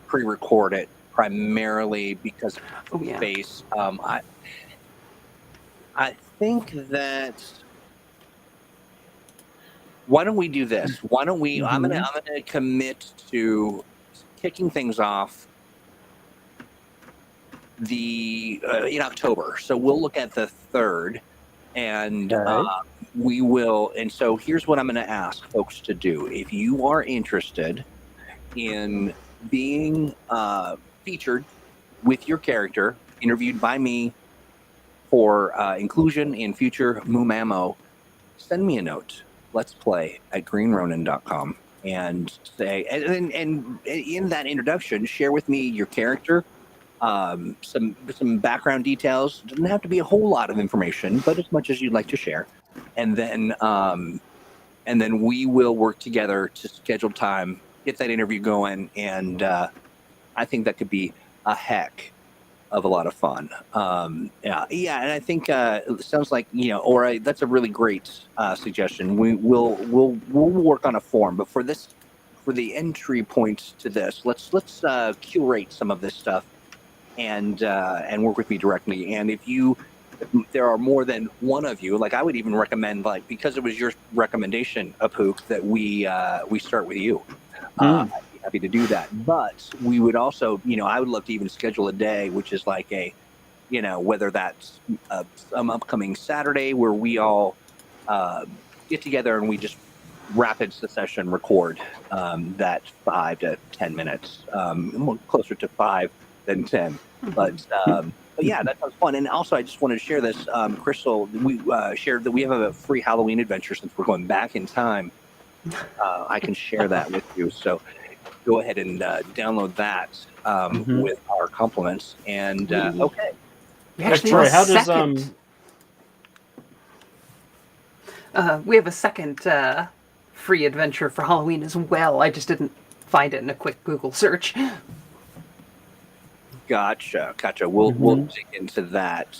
Speaker 1: pre-record it primarily because of space. I think that... Why don't we do this? Why don't we... I'm gonna commit to kicking things off in October. So we'll look at the 3rd, and we will. And so here's what I'm going to ask folks to do. If you are interested in being featured with your character, interviewed by me for inclusion in future Moomammo, send me a note. Let's play at greenronin.com and say, and in that introduction, share with me your character. Some background details. Doesn't have to be a whole lot of information, but as much as you'd like to share. And then we will work together to schedule time, get that interview going, and I think that could be a heck of a lot of fun. And I think it sounds like or that's a really great suggestion. We'll work on a form, but for the entry points to this, let's curate some of this stuff. And work with me directly. And if there are more than one of you, like I would even recommend, like because it was your recommendation, Apook, that we start with you. I'd be happy to do that. But we would also, I would love to even schedule a day, which is like whether that's some upcoming Saturday where we all get together and we just rapid succession record that 5 to 10 minutes, closer to 5 than 10, but yeah, that sounds fun. And also, I just wanted to share this. Crystal, we shared that we have a free Halloween adventure since we're going back in time. I can share that with you. So go ahead and download that with our compliments. And okay,
Speaker 4: Troy, how does
Speaker 3: we have a second free adventure for Halloween as well. I just didn't find it in a quick Google search.
Speaker 1: Gotcha. We'll dig into that.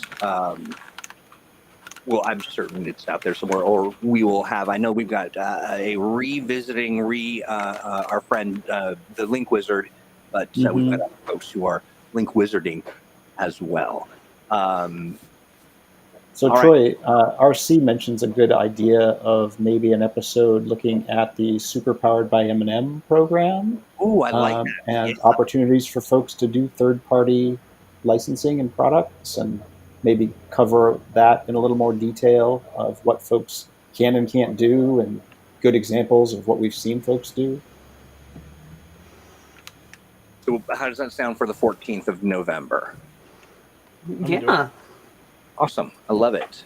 Speaker 1: Well, I'm certain it's out there somewhere, or we will have. I know we've got a revisiting our friend the Link Wizard, but we've got other folks who are Link Wizarding as well.
Speaker 2: So
Speaker 1: All
Speaker 2: Troy, RC mentions a good idea of maybe an episode looking at the Superpowered by M&M program,
Speaker 1: Ooh, I like that.
Speaker 2: and
Speaker 1: Yeah.
Speaker 2: opportunities for folks to do third-party licensing and products, and maybe cover that in a little more detail of what folks can and can't do, and good examples of what we've seen folks do.
Speaker 1: So how does that sound for the 14th of November?
Speaker 3: Yeah.
Speaker 1: Awesome. I love it.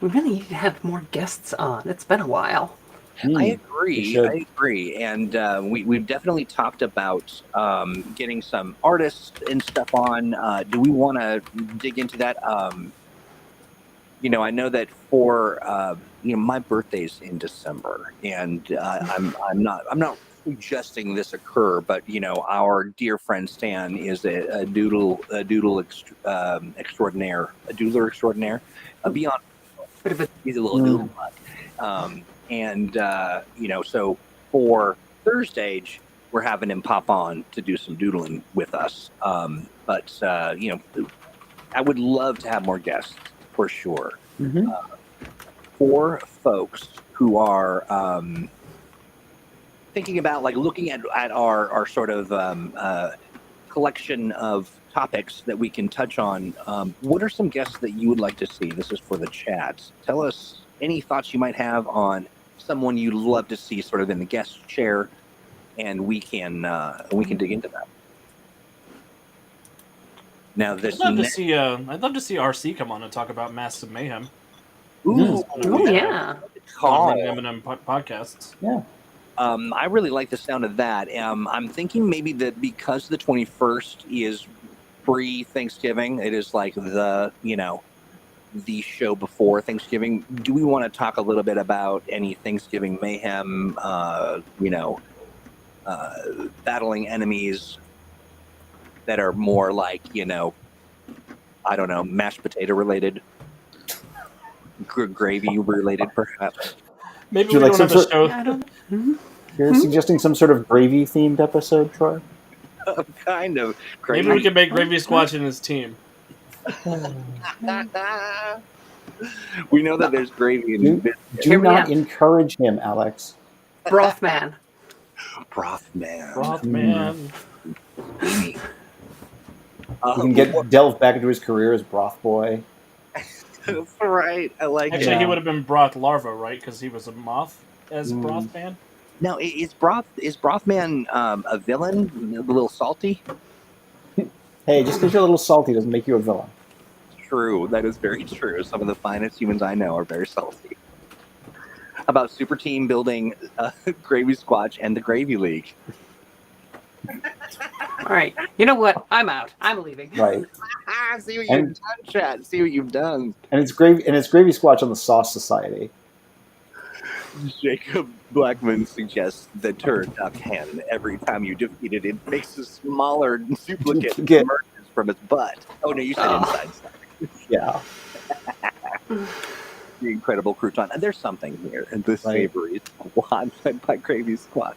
Speaker 3: We really need to have more guests on. It's been a while.
Speaker 1: I
Speaker 2: We should.
Speaker 1: agree. And we've definitely talked about getting some artists and stuff on. Do we want to dig into that? I know that for my birthday's in December, and I'm not suggesting this occur, but our dear friend Stan is a doodler extraordinaire, beyond.
Speaker 3: Bit of a
Speaker 1: He's a little doodle bug. So for Thursday, we're having him pop on to do some doodling with us. But I would love to have more guests for sure.
Speaker 2: Mm-hmm.
Speaker 1: For folks who are thinking about looking at our sort of collection of topics that we can touch on, what are some guests that you would like to see? This is for the chats. Tell us any thoughts you might have on someone you'd love to see sort of in the guest chair, and we can dig into that. Now,
Speaker 4: I'd love to see RC come on and talk about Massive Mayhem.
Speaker 1: Ooh,
Speaker 3: yeah.
Speaker 4: M&M podcasts.
Speaker 2: Yeah.
Speaker 1: I really like the sound of that. I'm thinking maybe that because the 21st is pre-Thanksgiving, it is like the show before Thanksgiving. Do we want to talk a little bit about any Thanksgiving mayhem? Battling enemies that are more like I don't know, mashed potato related, gravy related, perhaps.
Speaker 4: Maybe
Speaker 2: Would
Speaker 4: we
Speaker 2: you like
Speaker 4: don't have
Speaker 2: some
Speaker 4: a show.
Speaker 3: I don't.
Speaker 2: You're suggesting some sort of gravy-themed episode, Troy?
Speaker 1: Kind of
Speaker 4: Maybe we can make Gravy Squatch and his team.
Speaker 1: We know that there's gravy in
Speaker 2: Do not encourage him, Alex.
Speaker 3: Broth man.
Speaker 1: Broth man.
Speaker 4: Broth man.
Speaker 2: He can delve back into his career as broth boy.
Speaker 1: That's right. I like it.
Speaker 4: Actually, he would have been broth larva, right? Because he was a moth as broth man.
Speaker 1: Now, is Brothman a villain? A little salty?
Speaker 2: Hey, just because you're a little salty doesn't make you a villain.
Speaker 1: True. That is very true. Some of the finest humans I know are very salty. About Super Team building Gravy Squatch and the Gravy League.
Speaker 3: All right. You know what? I'm out. I'm leaving.
Speaker 2: Right.
Speaker 1: See what you've done, chat. See what you've done.
Speaker 2: And it's Gravy Squatch on the Sauce Society.
Speaker 1: Jacob Blackman suggests the turduck hen. Every time you defeat it, it makes a smaller duplicate emerges from its butt. Oh no, you said inside.
Speaker 2: Yeah.
Speaker 1: The incredible crouton. And there's something here in the savory squad fed by Gravy Squatch.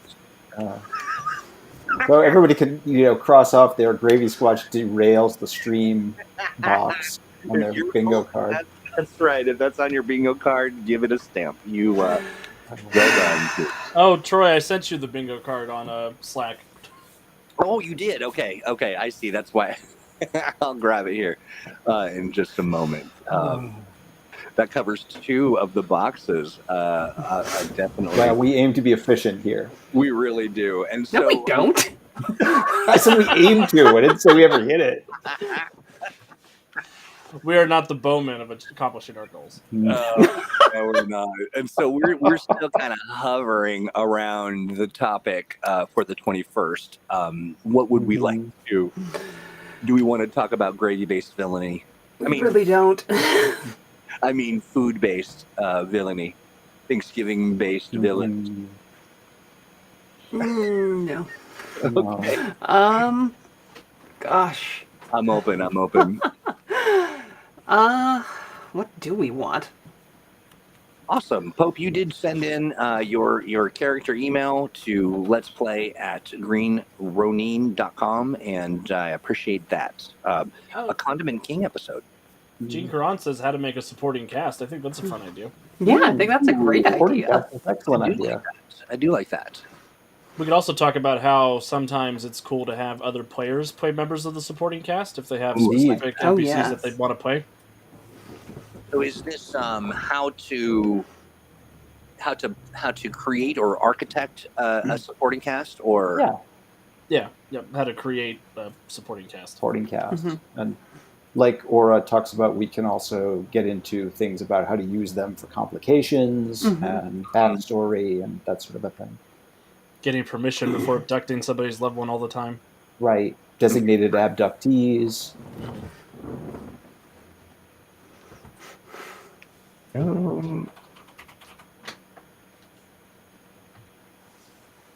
Speaker 2: So everybody can, cross off their Gravy Squatch derails the stream box on their bingo card.
Speaker 1: That's right. If that's on your bingo card, give it a stamp. You, well done.
Speaker 4: Oh, Troy, I sent you the bingo card on Slack.
Speaker 1: Oh, you did? Okay. I see. That's why. I'll grab it here in just a moment. That covers 2 of the boxes. Definitely.
Speaker 2: Well, we aim to be efficient here.
Speaker 1: We really do. And so,
Speaker 3: no, we don't.
Speaker 2: I said we aim to. I didn't say we ever hit it.
Speaker 4: We are not the bowmen of accomplishing our goals.
Speaker 1: No, we're not. And so we're still kind of hovering around the topic for the 21st. What would we like to do? Do we want to talk about gravy-based villainy?
Speaker 3: We really don't.
Speaker 1: I mean, food-based villainy, Thanksgiving-based villains.
Speaker 3: No.
Speaker 1: Okay.
Speaker 3: Gosh.
Speaker 1: I'm open.
Speaker 3: What do we want?
Speaker 1: Awesome. Pope, you did send in your character email to letsplay@greenronin.com, and I appreciate that. A Condiment King episode.
Speaker 4: Gene Caron says how to make a supporting cast. I think that's a fun idea.
Speaker 3: Yeah, I think that's a great
Speaker 2: Supporting
Speaker 3: idea.
Speaker 2: cast is an excellent
Speaker 1: I do
Speaker 2: idea.
Speaker 1: like that. I do like that.
Speaker 4: We could also talk about how sometimes it's cool to have other players play members of the supporting cast if they have
Speaker 2: Indeed.
Speaker 4: specific
Speaker 3: Oh,
Speaker 4: NPCs
Speaker 3: yes.
Speaker 4: that they want to play.
Speaker 1: So is this how to create or architect a supporting cast, or
Speaker 2: Yeah.
Speaker 4: Yeah, how to create a supporting cast.
Speaker 2: Supporting cast.
Speaker 3: Mhm.
Speaker 2: And like Aura talks about, we can also get into things about how to use them for complications
Speaker 3: Mhm.
Speaker 2: and backstory and that sort of a thing.
Speaker 4: Getting permission before abducting somebody's loved one all the time.
Speaker 2: Right. Designated abductees.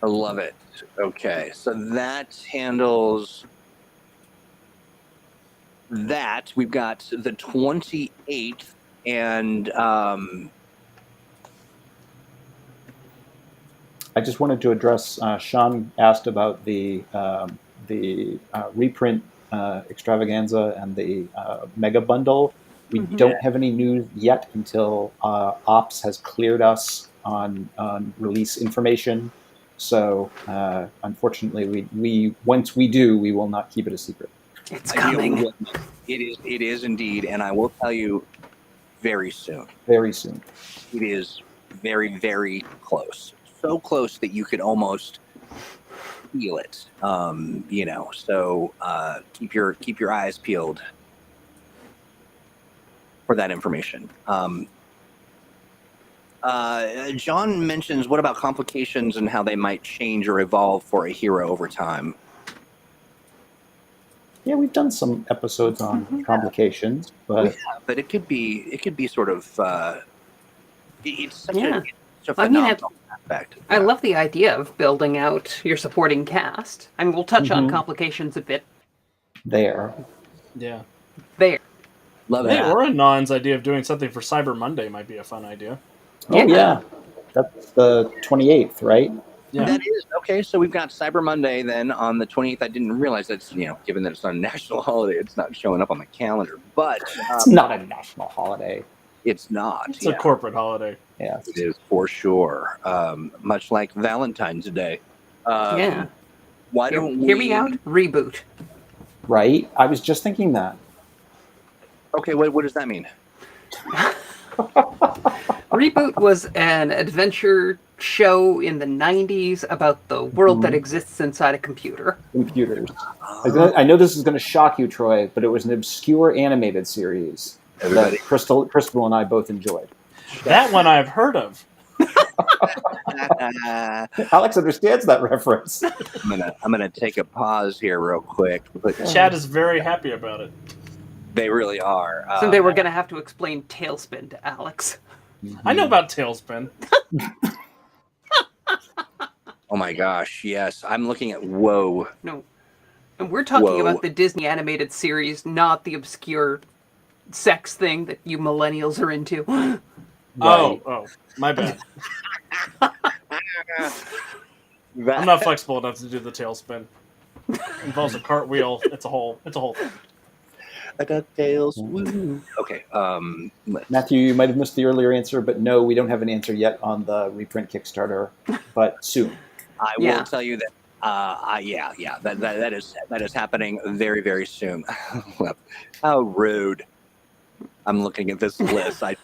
Speaker 1: I love it. Okay, so that handles that. We've got the 28th, and
Speaker 2: I just wanted to address. Sean asked about the reprint extravaganza and the mega bundle. We
Speaker 3: Mhm.
Speaker 2: don't have any news yet until Ops has cleared us on release information. So unfortunately, we once we do, we will not keep it a secret.
Speaker 3: It's
Speaker 1: I deal
Speaker 3: coming.
Speaker 1: with it. It is indeed, and I will tell you very soon.
Speaker 2: Very soon.
Speaker 1: It is very, very close. So close that you could almost feel it. So keep your eyes peeled for that information. John mentions, what about complications and how they might change or evolve for a hero over time?
Speaker 2: Yeah, we've done some episodes on complications, but
Speaker 1: But it could be sort of it's such
Speaker 3: Yeah.
Speaker 1: a
Speaker 3: I mean,
Speaker 1: phenomenal aspect.
Speaker 3: I love the idea of building out your supporting cast. I mean, we'll touch on
Speaker 2: Mhm.
Speaker 3: complications a bit
Speaker 2: there.
Speaker 4: Yeah.
Speaker 3: there.
Speaker 1: Love
Speaker 4: Hey,
Speaker 1: that.
Speaker 4: or Non's idea of doing something for Cyber Monday might be a fun idea.
Speaker 2: Oh yeah, that's the 28th, right?
Speaker 4: Yeah.
Speaker 1: That is okay. So we've got Cyber Monday then on the 28th. I didn't realize that's, given that it's not a national holiday, it's not showing up on my calendar. But
Speaker 2: It's not a national holiday.
Speaker 1: it's not.
Speaker 4: It's a corporate holiday.
Speaker 2: Yeah.
Speaker 1: It is for sure. Much like Valentine's Day.
Speaker 3: Yeah.
Speaker 1: Why don't we
Speaker 3: Hear me out? Reboot.
Speaker 2: Right? I was just thinking that.
Speaker 1: Okay, what does that mean?
Speaker 3: Reboot was an adventure show in the 90s about the world that exists inside a computer.
Speaker 2: Computers. I know this is going to shock you, Troy, but it was an obscure animated series
Speaker 1: Everybody.
Speaker 2: that Crystal and I both enjoyed.
Speaker 4: That one I've heard of.
Speaker 2: Alex understands that reference.
Speaker 1: I'm gonna take a pause here real quick.
Speaker 4: Chad is very happy about it.
Speaker 1: They really are.
Speaker 3: Someday we're going to have to explain Tailspin to Alex.
Speaker 4: I know about Tailspin.
Speaker 1: Oh my gosh, yes. I'm looking at Whoa.
Speaker 3: No. And we're talking
Speaker 1: Whoa.
Speaker 3: about the Disney animated series, not the obscure sex thing that you millennials are into.
Speaker 4: Oh, my bad. I'm not flexible enough to do the Tailspin. It involves a cartwheel. It's a whole thing.
Speaker 1: I got tails. Woo. Okay.
Speaker 2: Matthew, you might have missed the earlier answer, but no, we don't have an answer yet on the reprint Kickstarter, but soon.
Speaker 1: I will tell you that. That is happening very, very soon. How rude! I'm looking at this list. I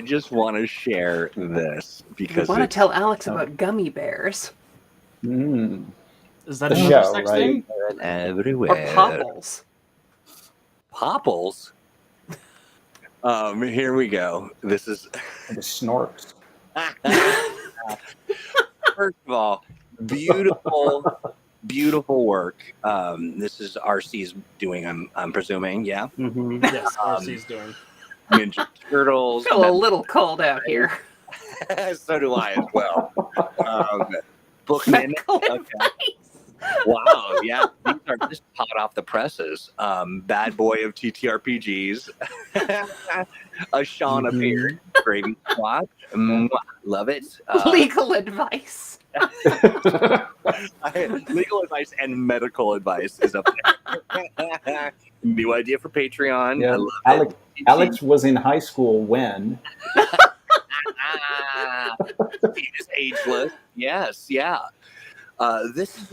Speaker 1: just want to share this
Speaker 3: I
Speaker 1: because
Speaker 3: want to tell Alex about gummy bears.
Speaker 2: Mm.
Speaker 4: Is that
Speaker 2: The
Speaker 4: another
Speaker 2: show,
Speaker 4: sex
Speaker 2: right?
Speaker 4: thing?
Speaker 1: everywhere.
Speaker 3: Or popples.
Speaker 1: Popples. Here we go. This is
Speaker 2: The snorks.
Speaker 1: first of all, beautiful work. This is RC's doing. I'm presuming. Yeah.
Speaker 2: Mm-hmm.
Speaker 4: Yes, RC's doing.
Speaker 1: Ninja Turtles.
Speaker 3: Feel a little cold out here.
Speaker 1: So do I as well. Bookman. Okay. Wow, yeah, these are just hot off the presses. Bad boy of TTRPGs. A Sean appeared. Great watch. Love it.
Speaker 3: Legal advice.
Speaker 1: Legal advice and medical advice is up there. New idea for Patreon.
Speaker 2: Yeah.
Speaker 1: I love
Speaker 2: Alex,
Speaker 1: it.
Speaker 2: Alex was in high school when.
Speaker 1: It is ageless. Yes, yeah. This is,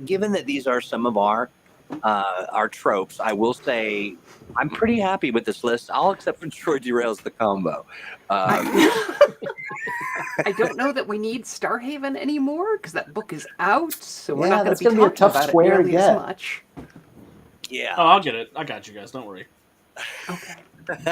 Speaker 1: given that these are some of our tropes, I will say I'm pretty happy with this list. All except for Troy derails the combo.
Speaker 3: I don't know that we need Starhaven anymore because that book is out, so we're
Speaker 2: Yeah,
Speaker 3: not going
Speaker 2: that's
Speaker 3: to be
Speaker 2: gonna be a
Speaker 3: talking
Speaker 2: tough
Speaker 3: about it
Speaker 2: square to
Speaker 3: nearly as
Speaker 2: get.
Speaker 3: much.
Speaker 1: Yeah.
Speaker 4: Oh, I'll get it. I got you guys. Don't worry.
Speaker 3: Okay.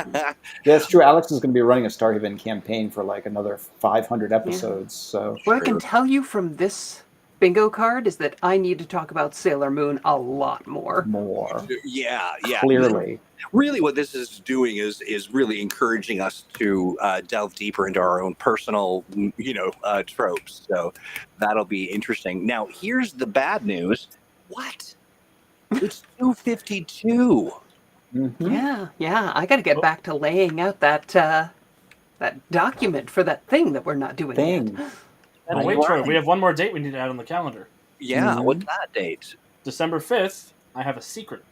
Speaker 2: Yeah, it's true. Alex is going to be running a Starhaven campaign for like another 500 episodes. So
Speaker 3: What I can tell you from this bingo card is that I need to talk about Sailor Moon a lot more.
Speaker 1: Yeah.
Speaker 2: Clearly.
Speaker 1: Really, what this is doing is really encouraging us to delve deeper into our own personal, tropes. So that'll be interesting. Now, here's the bad news. What? It's 252.
Speaker 2: Mm-hmm.
Speaker 3: Yeah. I got to get back to laying out that document for that thing that we're not doing yet.
Speaker 4: Oh, wait, Troy. We have one more date we need to add on the calendar.
Speaker 1: Yeah, what's that date?
Speaker 4: December 5th, I have a secret.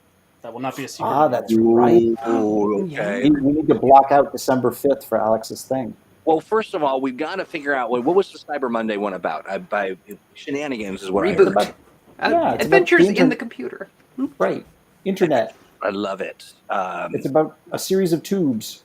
Speaker 4: That will not be a secret.
Speaker 2: Ah, that's right.
Speaker 1: Ooh, okay.
Speaker 2: We need to block out December 5th for Alex's thing.
Speaker 1: Well, first of all, we've got to figure out what was the Cyber Monday one about. By shenanigans is what
Speaker 3: Reboot.
Speaker 1: I heard.
Speaker 2: It's
Speaker 3: Adventures
Speaker 2: about
Speaker 3: in the computer.
Speaker 2: Right. Internet.
Speaker 1: I love it.
Speaker 2: It's about a series of tubes.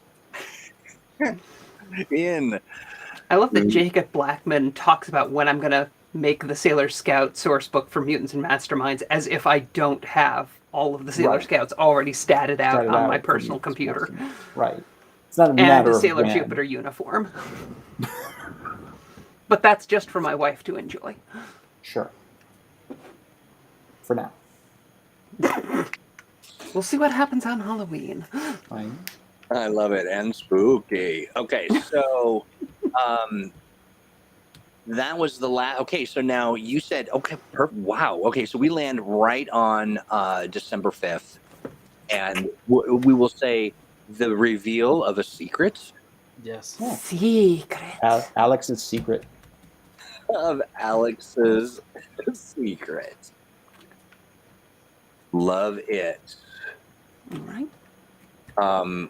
Speaker 3: I love that Jacob Blackman talks about when I'm going to make the Sailor Scout source book for Mutants and Masterminds as if I don't have all of the Sailor Scouts already statted out on my personal computer.
Speaker 2: Right. It's not a
Speaker 3: And
Speaker 2: matter
Speaker 3: the
Speaker 2: of
Speaker 3: Sailor
Speaker 2: when.
Speaker 3: Jupiter uniform. But that's just for my wife to enjoy.
Speaker 2: Sure. For now.
Speaker 3: We'll see what happens on Halloween.
Speaker 2: Fine.
Speaker 1: I love it. And spooky. Okay, so that was the last. Okay, so now you said, okay, wow. Okay, so we land right on December 5th. And we will say the reveal of a secret.
Speaker 4: Yes.
Speaker 2: Yeah.
Speaker 3: Secret.
Speaker 2: Alex's secret.
Speaker 1: Of Alex's secret. Love it.
Speaker 3: All right.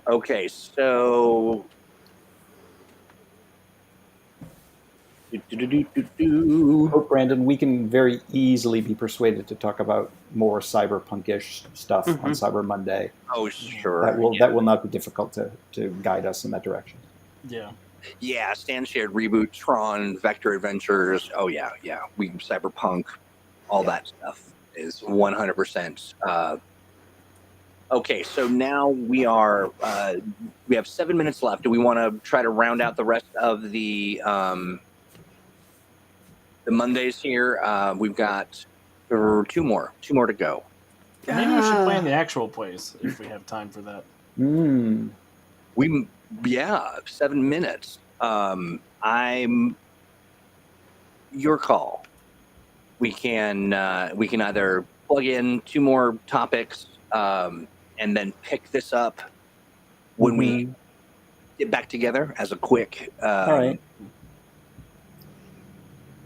Speaker 1: Okay, so
Speaker 2: Oh, Brandon, we can very easily be persuaded to talk about more cyberpunkish stuff on Cyber Monday.
Speaker 1: Oh, sure.
Speaker 2: That will not be difficult to guide us in that direction.
Speaker 4: Yeah.
Speaker 1: Yeah, Stan shared reboot, Tron, Vector Adventures. Oh yeah. We cyberpunk, all that stuff is 100%. Okay, so now we have 7 minutes left. Do we want to try to round out the rest of the Mondays here? We've got two more to go.
Speaker 4: Maybe we should plan the actual plays if we have time for that.
Speaker 1: 7 minutes. I'm your call. We can either plug in 2 more topics and then pick this up when we get back together as a quick.
Speaker 2: All right.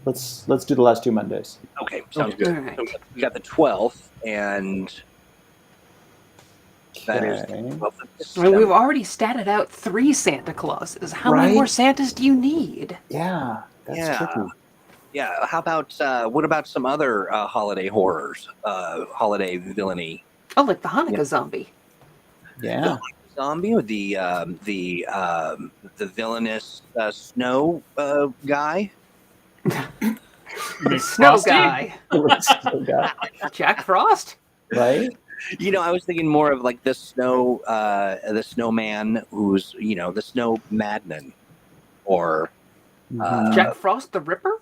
Speaker 2: Let's do the last 2 Mondays.
Speaker 1: Okay, sounds good.
Speaker 3: Right.
Speaker 1: So we got the 12th, and that is the 12th of December.
Speaker 3: We've already statted out 3 Santa Clauses. How many more Santas do you need?
Speaker 2: Yeah, that's tricky.
Speaker 1: Yeah, how about what about some other holiday horrors, holiday villainy?
Speaker 3: Oh, like the Hanukkah zombie.
Speaker 2: Yeah.
Speaker 1: The zombie or the villainous snow guy.
Speaker 3: The snow guy.
Speaker 2: Snow guy.
Speaker 3: Jack Frost.
Speaker 2: Right?
Speaker 1: I was thinking more of like the snowman who's, the snow madman, or
Speaker 3: Jack Frost the Ripper?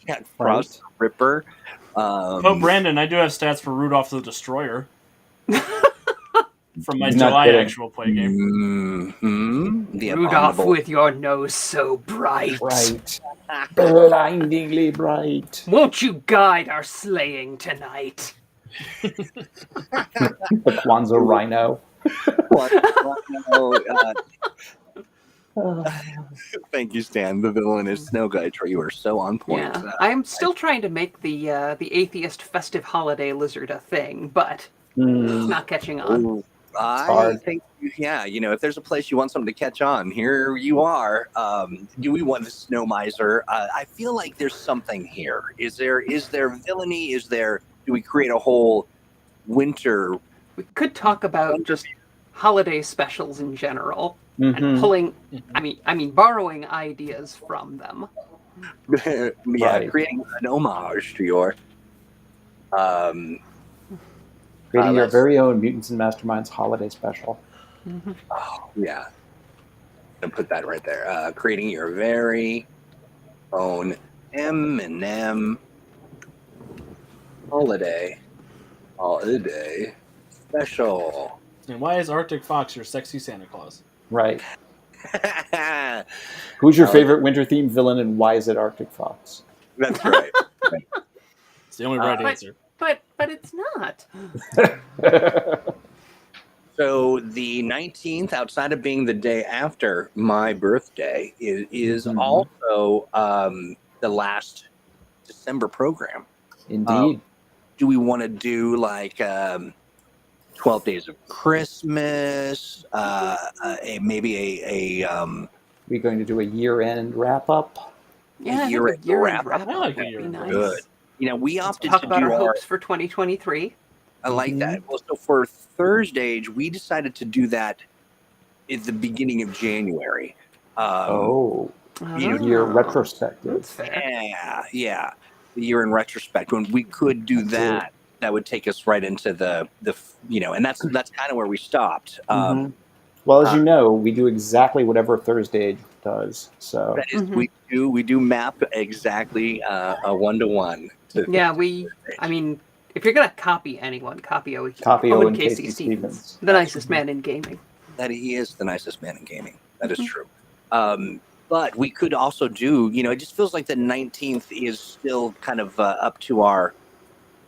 Speaker 1: Jack Frost the Ripper.
Speaker 4: Brandon, I do have stats for Rudolph the Destroyer from my
Speaker 2: He's not
Speaker 4: July
Speaker 2: kidding.
Speaker 4: actual play game.
Speaker 1: The
Speaker 3: Rudolph
Speaker 1: abominable.
Speaker 3: with your nose so bright.
Speaker 2: Right. Blindingly bright.
Speaker 3: Won't you guide our slaying tonight?
Speaker 2: The Kwanzaa rhino.
Speaker 1: Thank you, Stan. The villain is Snow Guy. You are so on point.
Speaker 3: Yeah, I'm still trying to make the atheist festive holiday lizard a thing, but it's not catching on.
Speaker 1: Ooh, I
Speaker 2: hard.
Speaker 1: think, yeah, if there's a place you want something to catch on, here you are. Do we want the Snow Miser? I feel like there's something here. Is there villainy? Do we create a whole winter?
Speaker 3: We could talk about just holiday specials in general
Speaker 2: Mhm.
Speaker 3: and pulling, I mean, borrowing ideas from them.
Speaker 1: Yeah,
Speaker 2: Right.
Speaker 1: creating an homage to your.
Speaker 2: Creating your
Speaker 1: that's-
Speaker 2: very own Mutants and Masterminds holiday special.
Speaker 1: Oh, yeah. And put that right there. Creating your very own M&M holiday special.
Speaker 4: And why is Arctic Fox your sexy Santa Claus?
Speaker 2: Right. Who's your
Speaker 1: Oh.
Speaker 2: favorite winter-themed villain, and why is it Arctic Fox?
Speaker 1: That's right.
Speaker 4: It's the only right answer.
Speaker 3: But it's not.
Speaker 1: So the 19th, outside of being the day after my birthday, is
Speaker 2: Mhm.
Speaker 1: also the last December program.
Speaker 2: Indeed.
Speaker 1: Do we want to do like 12 Days of Christmas? Maybe
Speaker 2: We're going to do a year-end wrap-up.
Speaker 3: Yeah, I think
Speaker 1: year-end
Speaker 3: a year-end
Speaker 1: wrap-up.
Speaker 3: wrap-up
Speaker 4: I like a
Speaker 3: would be
Speaker 4: year-end
Speaker 3: nice.
Speaker 1: Good. We opted
Speaker 3: Talk
Speaker 1: to
Speaker 3: about
Speaker 1: do
Speaker 3: our
Speaker 1: our.
Speaker 3: hopes for 2023.
Speaker 1: I like
Speaker 2: Mhm.
Speaker 1: that. Well, so for Thursday, we decided to do that at the beginning of January.
Speaker 2: Year
Speaker 3: Ah,
Speaker 2: retrospective.
Speaker 3: That's fair.
Speaker 1: Yeah. The year in retrospect, when we could do that, that would take us right into the and that's kind of where we stopped.
Speaker 2: Mhm. Well, as you know, we do exactly whatever Thursday does. So
Speaker 1: That is, we do map exactly a 1-to-1.
Speaker 3: Yeah, I mean, if you're going to copy anyone, copy Owen
Speaker 2: Owen
Speaker 3: Casey
Speaker 2: Casey
Speaker 3: Stevens,
Speaker 2: Stevens.
Speaker 3: the nicest man in gaming.
Speaker 1: That he is the nicest man in gaming. That is true. But we could also do, it just feels like the 19th is still kind of up to our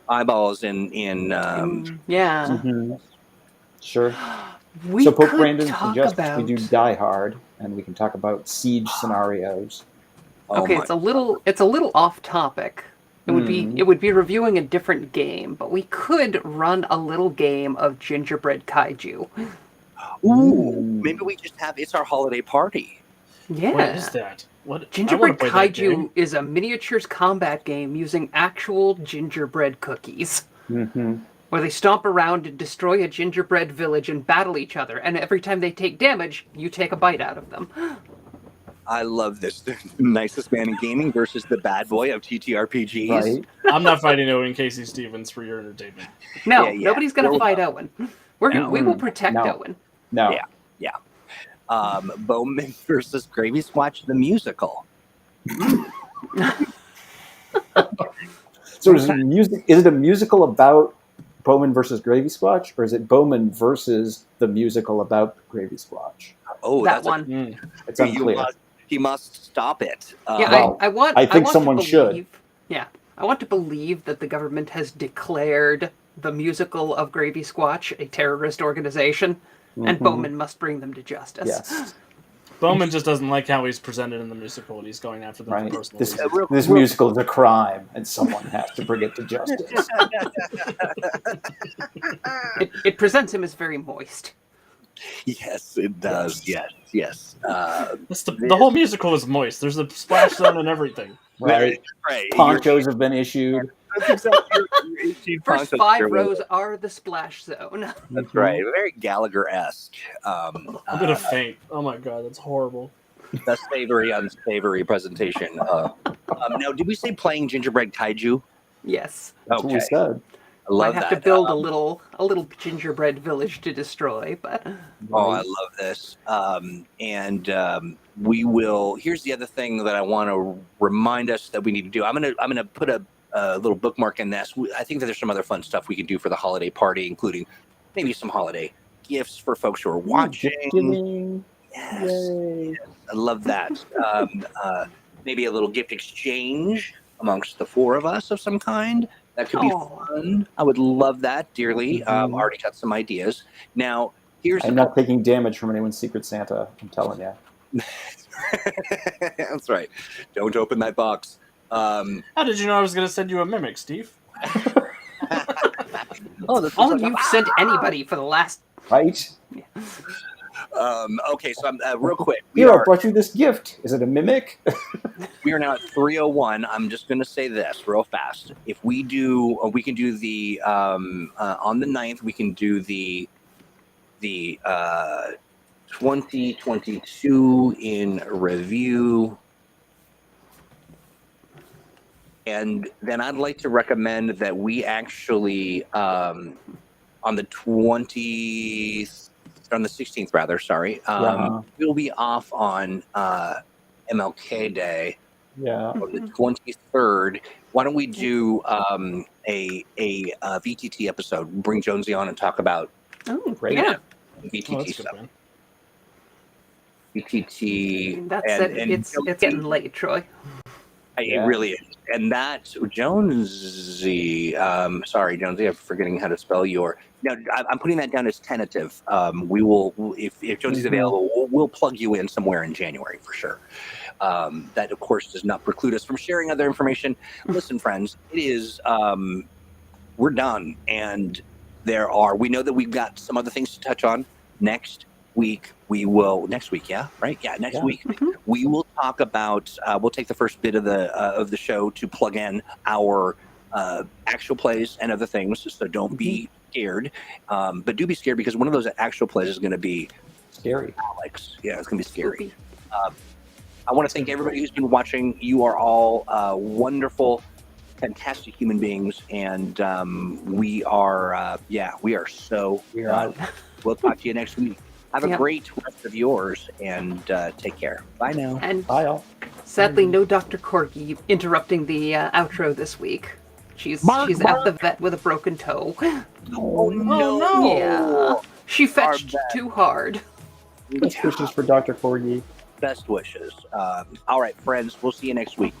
Speaker 1: eyeballs in
Speaker 3: Yeah.
Speaker 2: Mhm. Sure.
Speaker 3: We
Speaker 2: So Pope
Speaker 3: could
Speaker 2: Brandon
Speaker 3: talk
Speaker 2: suggests
Speaker 3: about...
Speaker 2: we do Die Hard, and we can talk about siege scenarios.
Speaker 3: Okay, it's a little off topic. It would be reviewing a different game, but we could run a little game of Gingerbread Kaiju.
Speaker 1: Maybe we just it's our holiday party.
Speaker 3: Yeah.
Speaker 4: What is that? What
Speaker 3: Gingerbread
Speaker 4: I wanna play that game.
Speaker 3: Kaiju is a miniatures combat game using actual gingerbread cookies.
Speaker 2: Mm-hmm.
Speaker 3: Where they stomp around and destroy a gingerbread village and battle each other, and every time they take damage, you take a bite out of them.
Speaker 1: I love this. The nicest man in gaming versus the bad boy of TTRPGs.
Speaker 2: Right.
Speaker 4: I'm not fighting Owen Casey Stevens for your entertainment.
Speaker 3: No,
Speaker 1: Yeah.
Speaker 3: nobody's going to fight Owen. We will protect
Speaker 2: No.
Speaker 3: Owen.
Speaker 2: No.
Speaker 1: Yeah. Bowman versus Gravy Squatch the musical.
Speaker 2: So is it a musical about Bowman versus Gravy Squatch, or is it Bowman versus the musical about Gravy Squatch?
Speaker 1: Oh,
Speaker 3: That
Speaker 1: that's
Speaker 3: one.
Speaker 2: It's unclear.
Speaker 1: He must stop it.
Speaker 2: Well,
Speaker 3: I want.
Speaker 2: I think
Speaker 3: want
Speaker 2: someone
Speaker 3: to
Speaker 2: should.
Speaker 3: believe, Yeah, I want to believe that the government has declared the musical of Gravy Squatch a terrorist organization, and Bowman must bring them to justice.
Speaker 2: Yes.
Speaker 4: Bowman just doesn't like how he's presented in the musical, and he's going after them
Speaker 2: Right.
Speaker 4: for personal
Speaker 2: This,
Speaker 4: reasons.
Speaker 2: this musical is a crime, and someone has to bring it to justice.
Speaker 3: It presents him as very moist.
Speaker 1: Yes, it does. Yes.
Speaker 4: That's the whole musical is moist. There's a splash zone and everything.
Speaker 2: Right.
Speaker 1: Right.
Speaker 2: Ponchos have been issued.
Speaker 1: That's exactly right.
Speaker 3: First 5 rows are the splash zone.
Speaker 1: That's right. Very Gallagher-esque.
Speaker 4: I'm gonna faint. Oh my god, that's horrible.
Speaker 1: The savory, unsavory presentation. Now, did we say playing Gingerbread Kaiju?
Speaker 3: Yes.
Speaker 2: That's what we said.
Speaker 1: I love
Speaker 3: Might have
Speaker 1: that.
Speaker 3: to build a little gingerbread village to destroy, but
Speaker 1: Oh, I love this. We will. Here's the other thing that I want to remind us that we need to do. I'm gonna put a little bookmark in this. I think that there's some other fun stuff we can do for the holiday party, including maybe some holiday gifts for folks who are watching.
Speaker 2: Giving.
Speaker 1: Yes,
Speaker 2: Yay.
Speaker 1: I love that. Maybe a little gift exchange amongst the 4 of us of some kind. That could be fun. I would love that dearly. Already got some ideas. Now, here's
Speaker 2: I'm not taking damage from anyone's Secret Santa, I'm telling you.
Speaker 1: That's right. Don't open that box.
Speaker 4: How did you know I was going to send you a mimic, Steve?
Speaker 1: Oh, this
Speaker 3: All
Speaker 1: was like
Speaker 3: you've sent anybody for the last.
Speaker 2: Right?
Speaker 1: okay, so I'm real quick.
Speaker 2: Here, I brought you this gift. Is it a mimic?
Speaker 1: We are now at 3:01. I'm just going to say this real fast. If we do, we can do the on the 9th. We can do the 2022 in review. And then I'd like to recommend that we actually, on the 16th, rather, sorry, we'll be off on MLK Day.
Speaker 2: Yeah.
Speaker 1: On the 23rd. Why don't we do a VTT episode? Bring Jonesy on and talk about
Speaker 2: Great.
Speaker 1: VTT stuff. VTT.
Speaker 3: That's it. It's getting late, Troy.
Speaker 1: It really is. And that Jonesy, sorry, Jonesy, I'm forgetting how to spell your. No, I'm putting that down as tentative. We will, if Jonesy's available, we'll plug you in somewhere in January for sure. That, of course, does not preclude us from sharing other information. Listen, friends, it is, we're done. And we know that we've got some other things to touch on next week. Next week, yeah, right? Yeah, next week. We will talk about, we'll take the first bit of the show to plug in our actual plays and other things. So don't be scared. But do be scared because one of those actual plays is going to be
Speaker 2: scary.
Speaker 1: Alex. Yeah, it's going to be scary. I want to thank everybody who's been watching. You are all wonderful, fantastic human beings. And we are so.
Speaker 2: We're out.
Speaker 1: We'll talk to you next week. Have a great rest of yours, and take care. Bye now.
Speaker 3: And
Speaker 2: bye all.
Speaker 3: Sadly, no Dr. Corgi interrupting the outro this week. She's at the vet with a broken toe.
Speaker 1: Oh no!
Speaker 3: Yeah, she fetched too hard.
Speaker 2: Best wishes for Dr. Corgi.
Speaker 1: Best wishes. All right, friends. We'll see you next week.